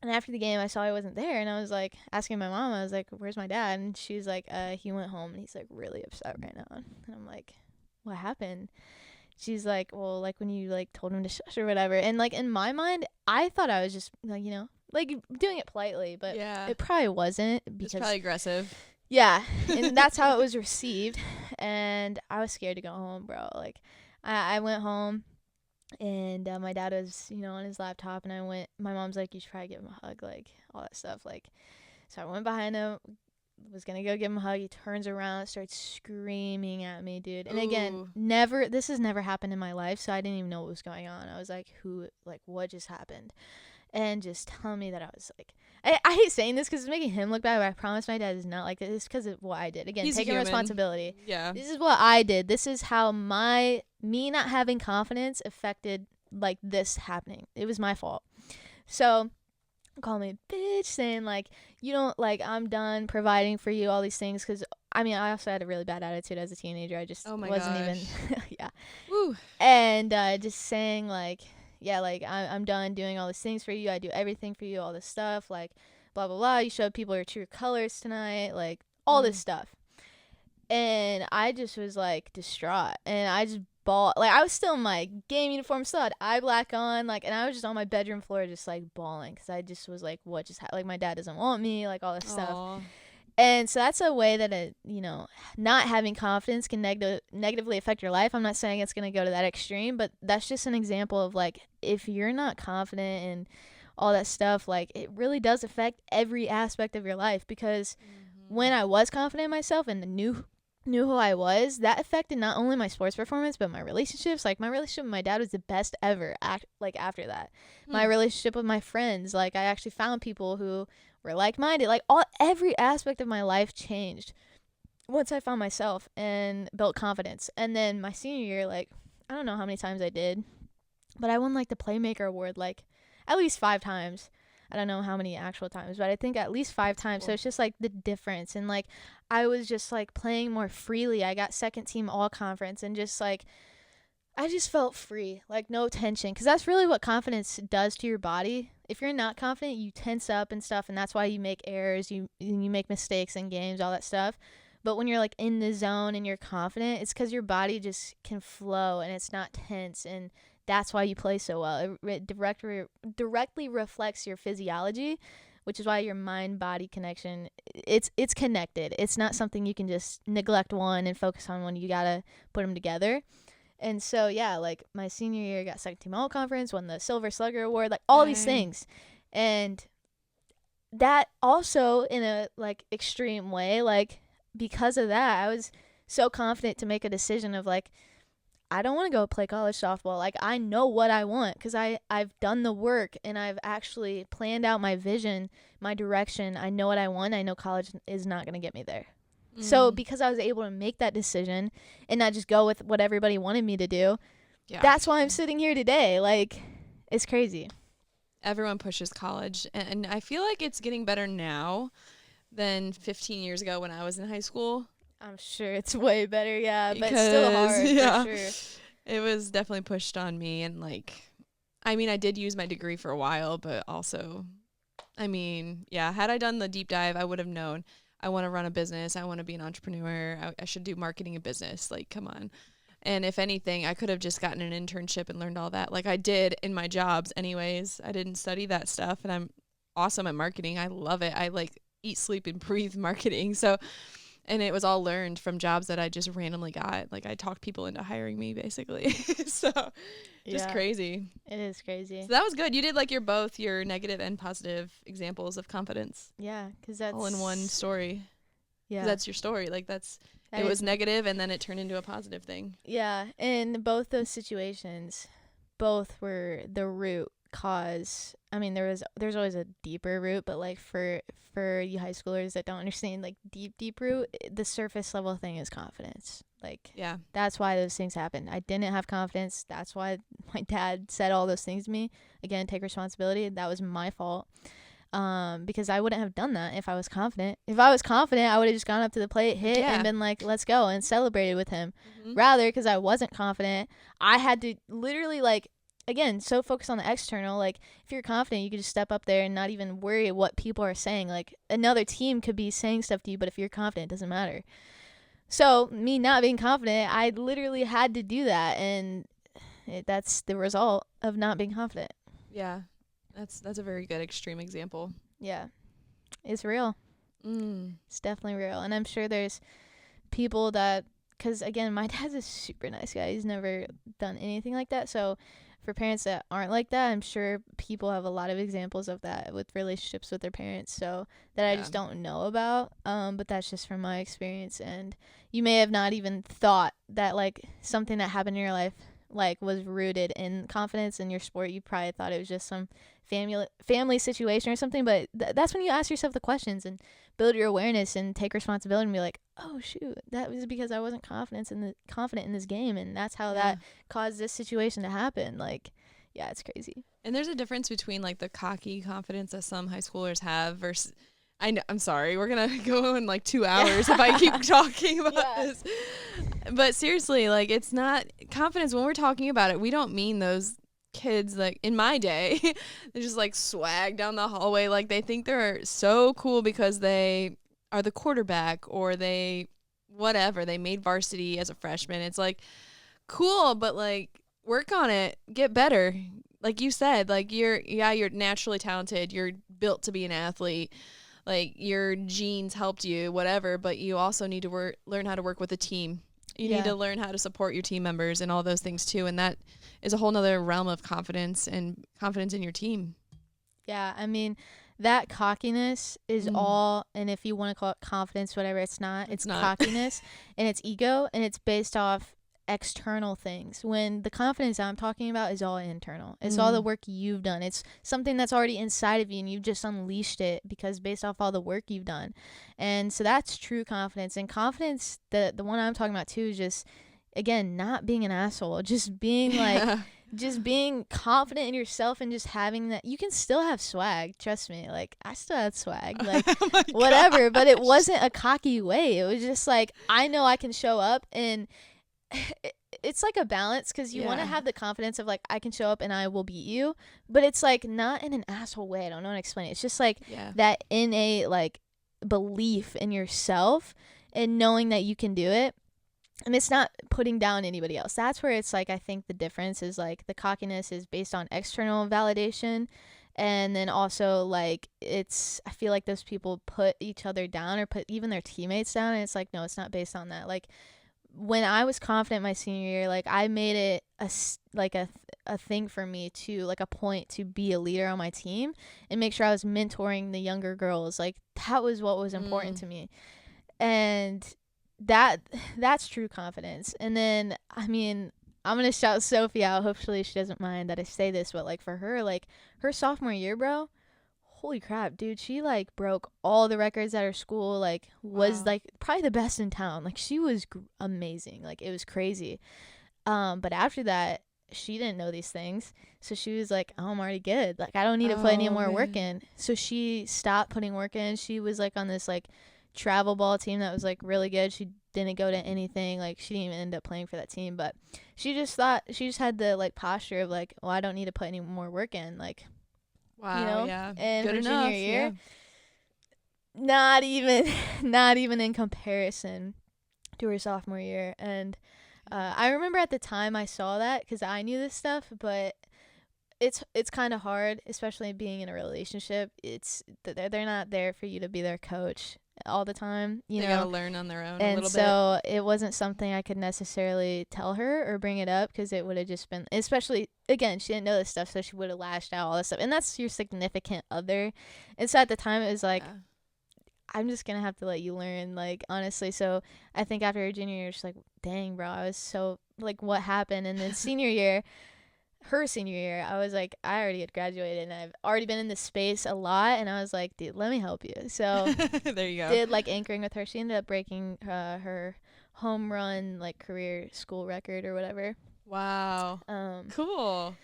And after the game, I saw he wasn't there, and I was like asking my mom. I was like, "Where's my dad?" And she's like, "He went home, and he's like really upset right now." And I'm like, "What happened?" She's like, "Well, like when you like told him to shush or whatever." And like in my mind, I thought I was just like, you know, like doing it politely, but Yeah. it probably wasn't It's because probably aggressive. yeah, and that's how it was received. And I was scared to go home, bro. Like, I went home, and my dad was, you know, on his laptop, and my mom's like, you should probably give him a hug, like, all that stuff. Like, so I went behind him, was going to go give him a hug. He turns around, starts screaming at me, dude. And again, Ooh. this has never happened in my life, so I didn't even know what was going on. I was like, what just happened? And just telling me that I was like, I hate saying this because it's making him look bad, but I promise my dad is not like this. It's because of what I did. Again, He's taking human. responsibility. Yeah. This is what I did. This is how me not having confidence affected like this happening. It was my fault. So call me a bitch, saying like, you don't, like, I'm done providing for you, all these things. Because I mean, I also had a really bad attitude as a teenager. I just Oh my wasn't gosh. even yeah. Woo. And just saying like, yeah, like, I'm done doing all these things for you. I do everything for you, all this stuff, like, blah blah blah. You showed people your true colors tonight, like, all this stuff. And I just was like distraught, and I just bawled. Like, I was still in my game uniform, still had eye black on, like, and I was just on my bedroom floor just like bawling because I just was like, what just happened? Like, my dad doesn't want me, like, all this stuff. Aw. And so that's a way that it, you know, not having confidence can negatively affect your life. I'm not saying it's going to go to that extreme, but that's just an example of, like, if you're not confident and all that stuff, like, it really does affect every aspect of your life. Because when I was confident in myself and knew who I was, that affected not only my sports performance, but my relationships. Like, my relationship with my dad was the best ever, like, after that. My relationship with my friends, like, I actually found people who were like-minded. Like, every aspect of my life changed once I found myself and built confidence. And then my senior year, like, I don't know how many times I did, but I won like the Playmaker Award like at least 5 times. I don't know how many actual times, but I think at least 5 times. So it's just like the difference. And like, I was just like playing more freely. I got second team all conference, and just like, I just felt free, like no tension, because that's really what confidence does to your body. If you're not confident, you tense up and stuff, and that's why you make errors, you make mistakes in games, all that stuff. But when you're like in the zone and you're confident, it's because your body just can flow and it's not tense, and that's why you play so well. It directly reflects your physiology, which is why your mind-body connection, it's connected. It's not something you can just neglect one and focus on one. You gotta put them together. And so, yeah, like, my senior year, got second team all conference, won the Silver Slugger Award, like, all these things. And that also, in a, like, extreme way, like, because of that, I was so confident to make a decision of, like, I don't want to go play college softball. Like, I know what I want because I've done the work, and I've actually planned out my vision, my direction. I know what I want. I know college is not going to get me there. So because I was able to make that decision and not just go with what everybody wanted me to do, that's why I'm sitting here today. Like, it's crazy. Everyone pushes college, and I feel like it's getting better now than 15 years ago when I was in high school. I'm sure it's way better, yeah, but it's still hard, for sure. It was definitely pushed on me. And like, I mean, I did use my degree for a while, but also, I mean, yeah, had I done the deep dive, I would have known I want to run a business. I want to be an entrepreneur. I should do marketing and business. Like, come on. And if anything, I could have just gotten an internship and learned all that. Like I did in my jobs anyways. I didn't study that stuff, and I'm awesome at marketing. I love it. I like eat, sleep, and breathe marketing. So, and it was all learned from jobs that I just randomly got. Like I talked people into hiring me basically. So just crazy. It is crazy. So that was good. You did like your negative and positive examples of confidence. Yeah, because that's all in one story. Yeah. That's your story. Like it was negative and then it turned into a positive thing. Yeah, in both those situations, both were the root cause. I mean, there's always a deeper root, but like for you high schoolers that don't understand like deep root, the surface level thing is confidence. Like, yeah, that's why those things happened. I didn't have confidence. That's why my dad said all those things to me. Again, take responsibility. That was my fault. Because I wouldn't have done that if I was confident. If I was confident, I would have just gone up to the plate, hit, and been like, let's go, and celebrated with him. Mm-hmm. Rather, because I wasn't confident, I had to literally, like, again, so focused on the external. Like, if you're confident, you could just step up there and not even worry what people are saying. Like, another team could be saying stuff to you, but if you're confident, it doesn't matter. So, me not being confident, I literally had to do that, and that's the result of not being confident. Yeah. That's a very good extreme example. Yeah. It's real. It's definitely real. And I'm sure there's people that, because again, my dad's a super nice guy. He's never done anything like that. So for parents that aren't like that, I'm sure people have a lot of examples of that with relationships with their parents. So that I just don't know about. But that's just from my experience. And you may have not even thought that like something that happened in your life like was rooted in confidence in your sport. You probably thought it was just some family situation or something, but that's when you ask yourself the questions and build your awareness and take responsibility and be like, oh shoot, that was because I wasn't confident in this game, and that's how that caused this situation to happen. Like, yeah, it's crazy. And there's a difference between like the cocky confidence that some high schoolers have versus I'm sorry, we're gonna go in like 2 hours if I keep talking about this. But seriously, like it's not confidence when we're talking about it. We don't mean those kids like in my day. They just like swag down the hallway, like they think they're so cool because they are the quarterback or they made varsity as a freshman. It's like cool, but like work on it, get better. Like you said, like you're naturally talented. You're built to be an athlete. Like your genes helped you, whatever, but you also need to learn how to work with a team. You need to learn how to support your team members and all those things too. And that is a whole nother realm of confidence and confidence in your team. Yeah. I mean, that cockiness is all, and if you want to call it confidence, whatever, it's not. It's not. Cockiness and it's ego, and it's based off external things, when the confidence I'm talking about is all internal. It's all the work you've done. It's something that's already inside of you and you've just unleashed it because based off all the work you've done. And so that's true confidence. And confidence, the one I'm talking about too, is just, again, not being an asshole, just being like just being confident in yourself and just having that. You can still have swag, trust me. Like I still had swag, like whatever, but it wasn't a cocky way. It was just like, I know I can show up, and it's like a balance, because you want to have the confidence of like, I can show up and I will beat you, but it's like not in an asshole way. I don't know how to explain it. It's just like that innate like belief in yourself and knowing that you can do it. And it's not putting down anybody else. That's where it's like, I think the difference is like the cockiness is based on external validation. And then also like I feel like those people put each other down or put even their teammates down. And it's like, no, it's not based on that. Like when I was confident my senior year, like I made it a thing for me to like a point to be a leader on my team and make sure I was mentoring the younger girls. Like that was what was important to me. And that's true confidence. And then, I mean, I'm going to shout Sophie out. Hopefully she doesn't mind that I say this, but like for her, like her sophomore year, bro, holy crap, dude, she like broke all the records at her school, like was like probably the best in town. Like she was amazing. Like it was crazy. But after that, she didn't know these things. So she was like, oh, I'm already good. Like I don't need to put any more work in. So she stopped putting work in. She was like on this like travel ball team that was like really good. She didn't go to anything. Like, she didn't even end up playing for that team. But she just had the, like, posture of, like, well, I don't need to put any more work in. Like, Wow, yeah. And Good her enough, junior year, yeah. not even, not even in comparison to her sophomore year. And I remember at the time I saw that because I knew this stuff, but it's kind of hard, especially being in a relationship. They're not there for you to be their coach all the time, They gotta learn on their own a and little so it wasn't something I could necessarily tell her or bring it up because it would have just been, especially, again, she didn't know this stuff, so she would have lashed out, all this stuff, and that's your significant other. And so at the time it was like, yeah. I'm just gonna have to let you learn, like, honestly. So I think after her junior year, she's like, dang, bro, I was so, like, what happened? And then her senior year, I was like, I already had graduated and I've already been in this space a lot, and I was like, dude, let me help you. So There you go. did, like, anchoring with her. She ended up breaking her home run, like, career school record or whatever. Wow. Cool.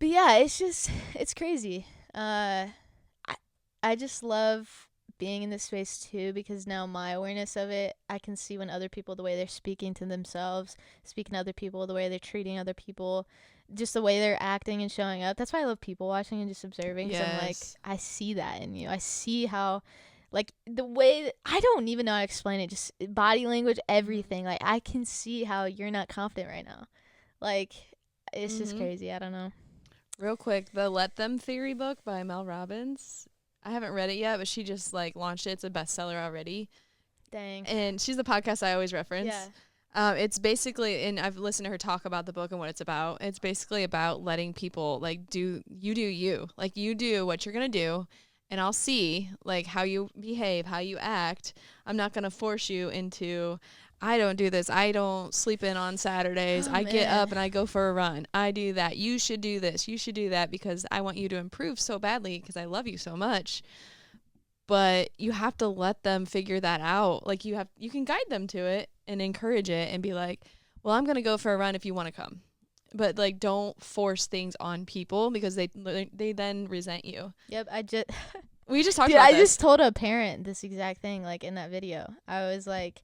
But yeah, it's crazy. I just love being in this space too, because now my awareness of it, I can see when other people, the way they're speaking to themselves, speaking to other people, the way they're treating other people, just the way they're acting and showing up. That's why I love people watching and just observing. Yes. I'm like, I see that in you. I see how, like, the way I don't even know how to explain it, just body language, everything. Like, I can see how you're not confident right now. Like, it's just crazy. I don't know. Real quick, the Let Them Theory book by Mel Robbins. I haven't read it yet, but she just, like, launched it. It's a bestseller already. Dang. And she's the podcast I always reference. Yeah. It's basically, and I've listened to her talk about the book and what it's about. It's basically about letting people, like, do you. Like, you do what you're going to do, and I'll see, like, how you behave, how you act. I'm not going to force you into, I don't do this. I don't sleep in on Saturdays. I get up and I go for a run. I do that. You should do this. You should do that because I want you to improve so badly because I love you so much. But you have to let them figure that out. Like, you can guide them to it and encourage it and be like, well, I'm going to go for a run if you want to come. But, like, don't force things on people because they then resent you. Yep, we just talked about this. I just told a parent this exact thing, like, in that video. I was like,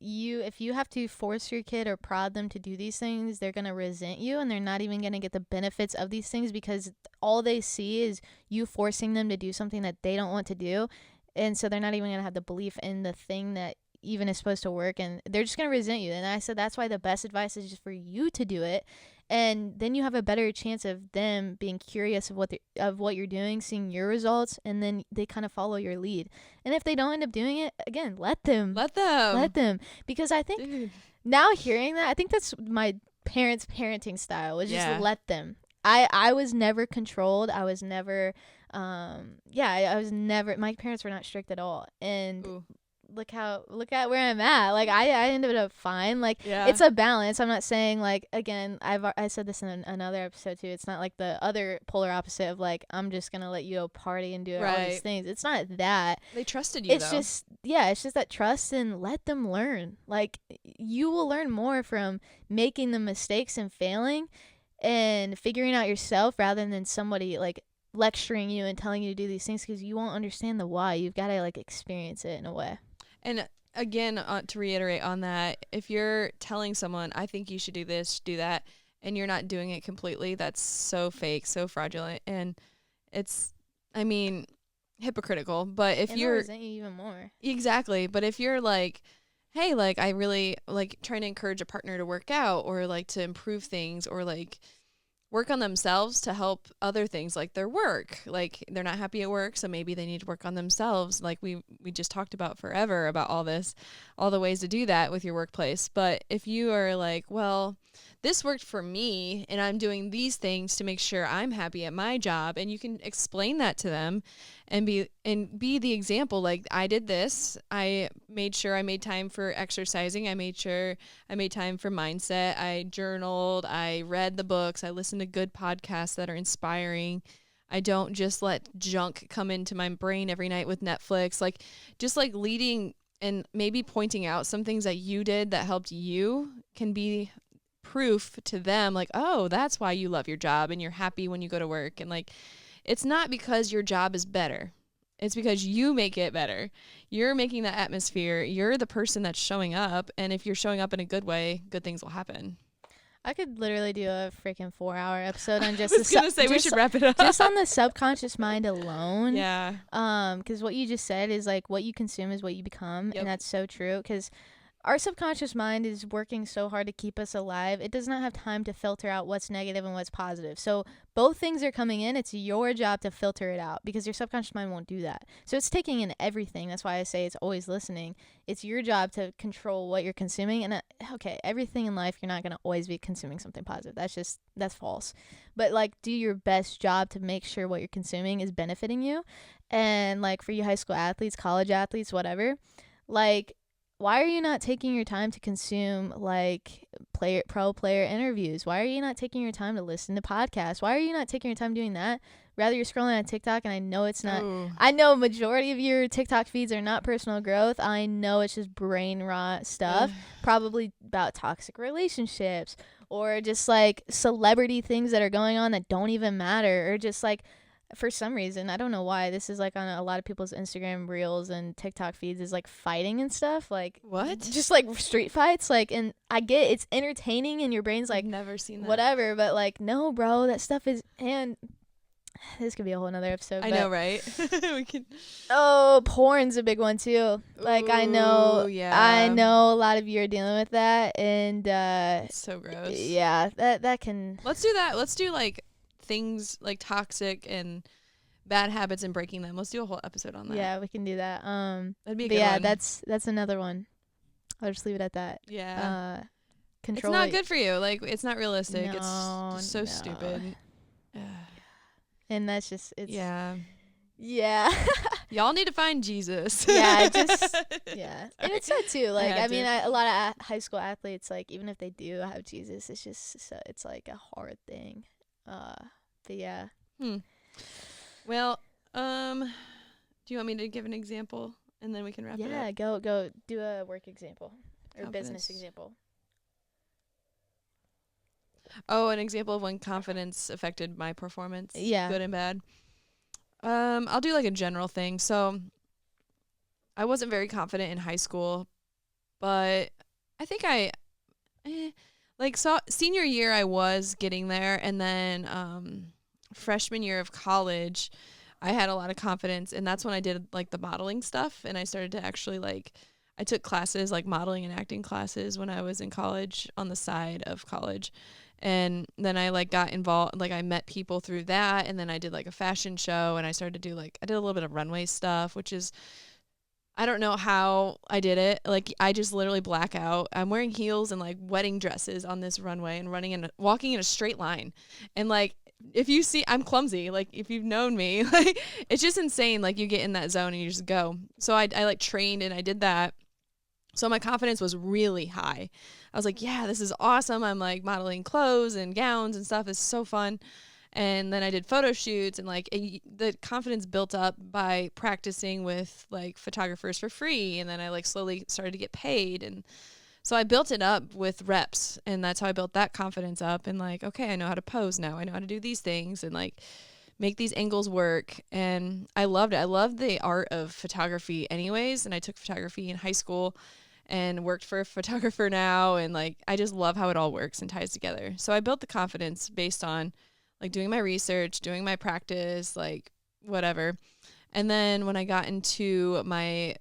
if you have to force your kid or prod them to do these things, they're going to resent you, and they're not even going to get the benefits of these things because all they see is you forcing them to do something that they don't want to do. And so they're not even going to have the belief in the thing that even is supposed to work, and they're just going to resent you. And I said that's why the best advice is just for you to do it, and then you have a better chance of them being curious of what you're doing, seeing your results, and then they kind of follow your lead. And if they don't end up doing it, again, let them. Because I think now hearing that, I think that's my parents' parenting style, was just let them. I was never controlled. I was never I was never, my parents were not strict at all. And look at where I'm at. Like, I ended up fine. Like, it's a balance. I'm not saying, like, again, I said this in another episode too. It's not like the other polar opposite of, like, I'm just gonna let you go party and do all these things. It's not that. They trusted you. It's just that trust, and let them learn. Like, you will learn more from making the mistakes and failing and figuring out yourself rather than somebody, like, lecturing you and telling you to do these things, because you won't understand the why. You've got to, like, experience it in a way. And again, to reiterate on that, if you're telling someone, I think you should do this, do that, and you're not doing it completely, that's so fake, so fraudulent, and it's, I mean, hypocritical. But if you're, resent you even more. Exactly. But if you're like, hey, like, I really like trying to encourage a partner to work out, or like to improve things, or like work on themselves to help other things like their work. Like, they're not happy at work, so maybe they need to work on themselves. Like we just talked about forever about all the ways to do that with your workplace. But if you are like, well, this worked for me and I'm doing these things to make sure I'm happy at my job, and you can explain that to them and be the example. Like, I did this. I made sure I made time for exercising. I made sure I made time for mindset. I journaled. I read the books. I listened to good podcasts that are inspiring. I don't just let junk come into my brain every night with Netflix. Like, just like leading and maybe pointing out some things that you did that helped you can be proof to them, like, oh, that's why you love your job and you're happy when you go to work. And like, it's not because your job is better. It's because you make it better. You're making that atmosphere. You're the person that's showing up. And if you're showing up in a good way, good things will happen. I could literally do a freaking 4-hour episode on just I was going to say we should wrap it up. just on the subconscious mind alone. Yeah. Because what you just said is like what you consume is what you become. Yep. And that's so true. Because our subconscious mind is working so hard to keep us alive. It does not have time to filter out what's negative and what's positive. So both things are coming in. It's your job to filter it out because your subconscious mind won't do that. So it's taking in everything. That's why I say it's always listening. It's your job to control what you're consuming. And okay, everything in life, you're not going to always be consuming something positive. That's false. But like, do your best job to make sure what you're consuming is benefiting you. And like for you high school athletes, college athletes, whatever, like, why are you not taking your time to consume like pro player interviews? Why are you not taking your time to listen to podcasts? Why are you not taking your time doing that? Rather, you're scrolling on TikTok, and I know it's not. Ooh. I know majority of your TikTok feeds are not personal growth. I know it's just brain rot stuff, probably about toxic relationships or just like celebrity things that are going on that don't even matter, or just like, for some reason, I don't know why, this is like on a lot of people's Instagram reels and TikTok feeds, is like fighting and stuff, like what? Just like street fights, like, and I get it's entertaining and your brain's like, I've never seen that. Whatever, but like, no, bro, that stuff is, and this could be a whole nother episode. I know, right? We could. Oh, porn's a big one too. Like, Ooh, I know a lot of you are dealing with that, and it's so gross. Yeah, that can. Let's do that. Let's do like things like toxic and bad habits and breaking them. Let's do a whole episode on that. Yeah, we can do that. That'd be a good one. That's another one. I'll just leave it at that. Yeah. Control. It's not good for you. Like, it's not realistic. No, it's so stupid. And that's just, it's. Yeah. Y'all need to find Jesus. Yeah, and it's sad too. Like, I mean, to. a lot of high school athletes, like, even if they do have Jesus, it's just, it's like a hard thing. But yeah. Well, do you want me to give an example and then we can wrap it up? Yeah, go do a work example or Confidence. business example. Oh, an example of when confidence affected my performance. Yeah. Good and bad. I'll do like a general thing. So I wasn't very confident in high school, but I think senior year I was getting there, and then freshman year of college I had a lot of confidence, and that's when I did like the modeling stuff, and I started to actually I took classes like modeling and acting classes when I was in college on the side of college. And then I got involved, I met people through that, and then I did a fashion show, and I started to do I did a little bit of runway stuff, which is, I don't know how I did it. I just literally black out. I'm wearing heels and wedding dresses on this runway and walking in a straight line. And if you see, I'm clumsy. If you've known me, it's just insane. You get in that zone and you just go. So I trained and I did that. So my confidence was really high. I was yeah, this is awesome. I'm modeling clothes and gowns and stuff. It's so fun. And then I did photo shoots, and the confidence built up by practicing with photographers for free. And then I slowly started to get paid. And so I built it up with reps, and that's how I built that confidence up. And okay, I know how to pose now. I know how to do these things and make these angles work. And I loved it. I loved the art of photography anyways. And I took photography in high school and worked for a photographer now. And I just love how it all works and ties together. So I built the confidence based on doing my research, doing my practice, whatever. And then when I got into my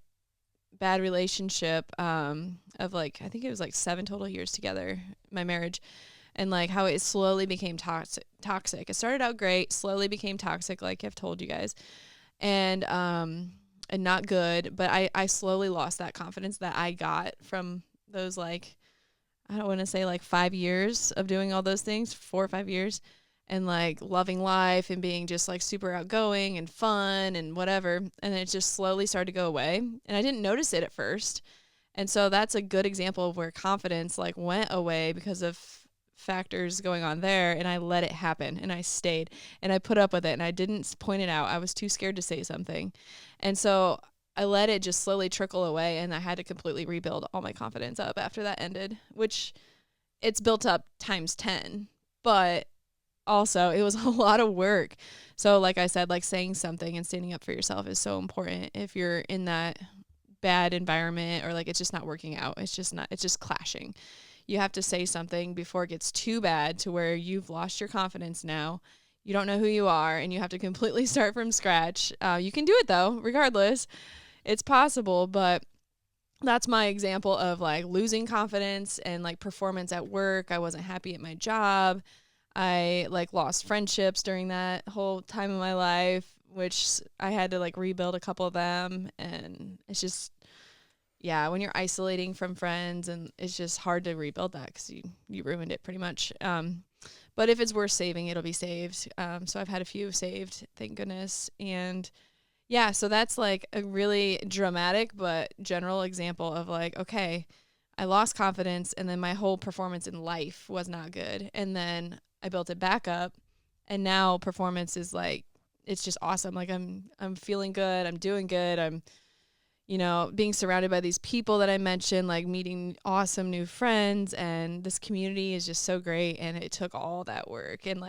bad relationship of I think it was 7 total years together, my marriage, and how it slowly became toxic. It started out great, slowly became toxic, like I've told you guys, and not good. But I slowly lost that confidence that I got from those I don't want to say 5 years of doing all those things, 4 or 5 years, and loving life and being just super outgoing and fun and whatever. And it just slowly started to go away, and I didn't notice it at first. And so that's a good example of where confidence went away because of factors going on there, and I let it happen, and I stayed, and I put up with it, and I didn't point it out. I was too scared to say something. And so I let it just slowly trickle away, and I had to completely rebuild all my confidence up after that ended, which it's built up times 10. But also, it was a lot of work. So like I said, like saying something and standing up for yourself is so important if you're in that bad environment or like it's just not working out. It's just clashing. You have to say something before it gets too bad to where you've lost your confidence now. You don't know who you are and you have to completely start from scratch. You can do it though, regardless. It's possible, but that's my example of like losing confidence and like performance at work. I wasn't happy at my job. I like lost friendships during that whole time of my life, which I had to like rebuild a couple of them. And it's just, yeah, when you're isolating from friends and it's just hard to rebuild that because you ruined it pretty much. But if it's worth saving, it'll be saved. So I've had a few saved, thank goodness. And yeah, so that's like a really dramatic but general example of like, okay, I lost confidence and then my whole performance in life was not good. And then I built it back up and now performance is like, it's just awesome. Like I'm feeling good. I'm doing good. I'm, being surrounded by these people that I mentioned, like meeting awesome new friends, and this community is just so great. And it took all that work and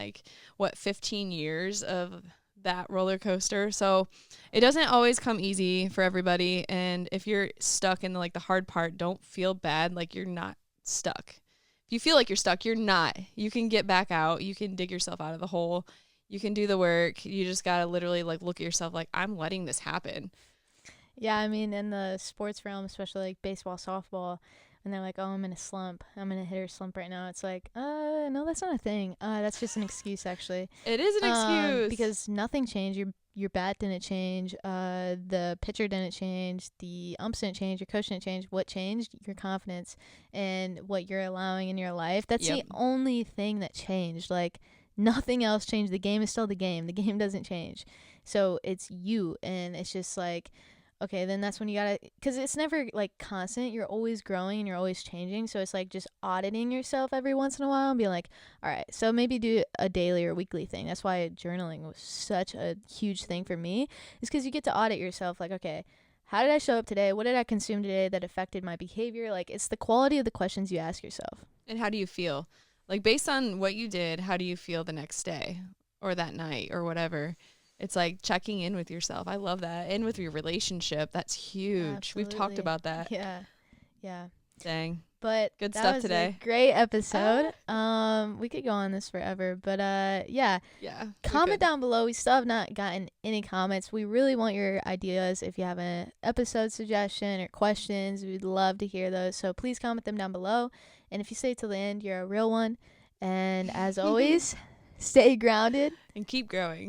15 years of that roller coaster. So it doesn't always come easy for everybody. And if you're stuck in the hard part, don't feel bad. Like you're not stuck. If you feel like you're stuck, you're not. You can get back out. You can dig yourself out of the hole. You can do the work. You just got to literally look at yourself like, I'm letting this happen. Yeah, I mean, in the sports realm, especially like baseball, softball, and they're like, "Oh, I'm in a slump. I'm in a hitter slump right now." It's like, no, that's not a thing. That's just an excuse, actually. It is an excuse because nothing changed. Your bat didn't change. The pitcher didn't change. The umps didn't change. Your coach didn't change. What changed? Your confidence and what you're allowing in your life. That's the only thing that changed. Like nothing else changed. The game is still the game. The game doesn't change. So it's you, and it's just like. Okay, then that's when you gotta, because it's never constant. You're always growing and you're always changing. So it's just auditing yourself every once in a while and being like, all right, so maybe do a daily or weekly thing. That's why journaling was such a huge thing for me, is because you get to audit yourself. Like, okay, how did I show up today? What did I consume today that affected my behavior? It's the quality of the questions you ask yourself. And how do you feel? Based on what you did, how do you feel the next day or that night or whatever? It's checking in with yourself. I love that. And with your relationship, that's huge. We've talked about that. Yeah. Dang. But good that stuff was today. A great episode. We could go on this forever, but yeah. Comment down below. We still have not gotten any comments. We really want your ideas. If you have an episode suggestion or questions, we'd love to hear those. So please comment them down below. And if you stay till the end, you're a real one. And as always, stay grounded and keep growing.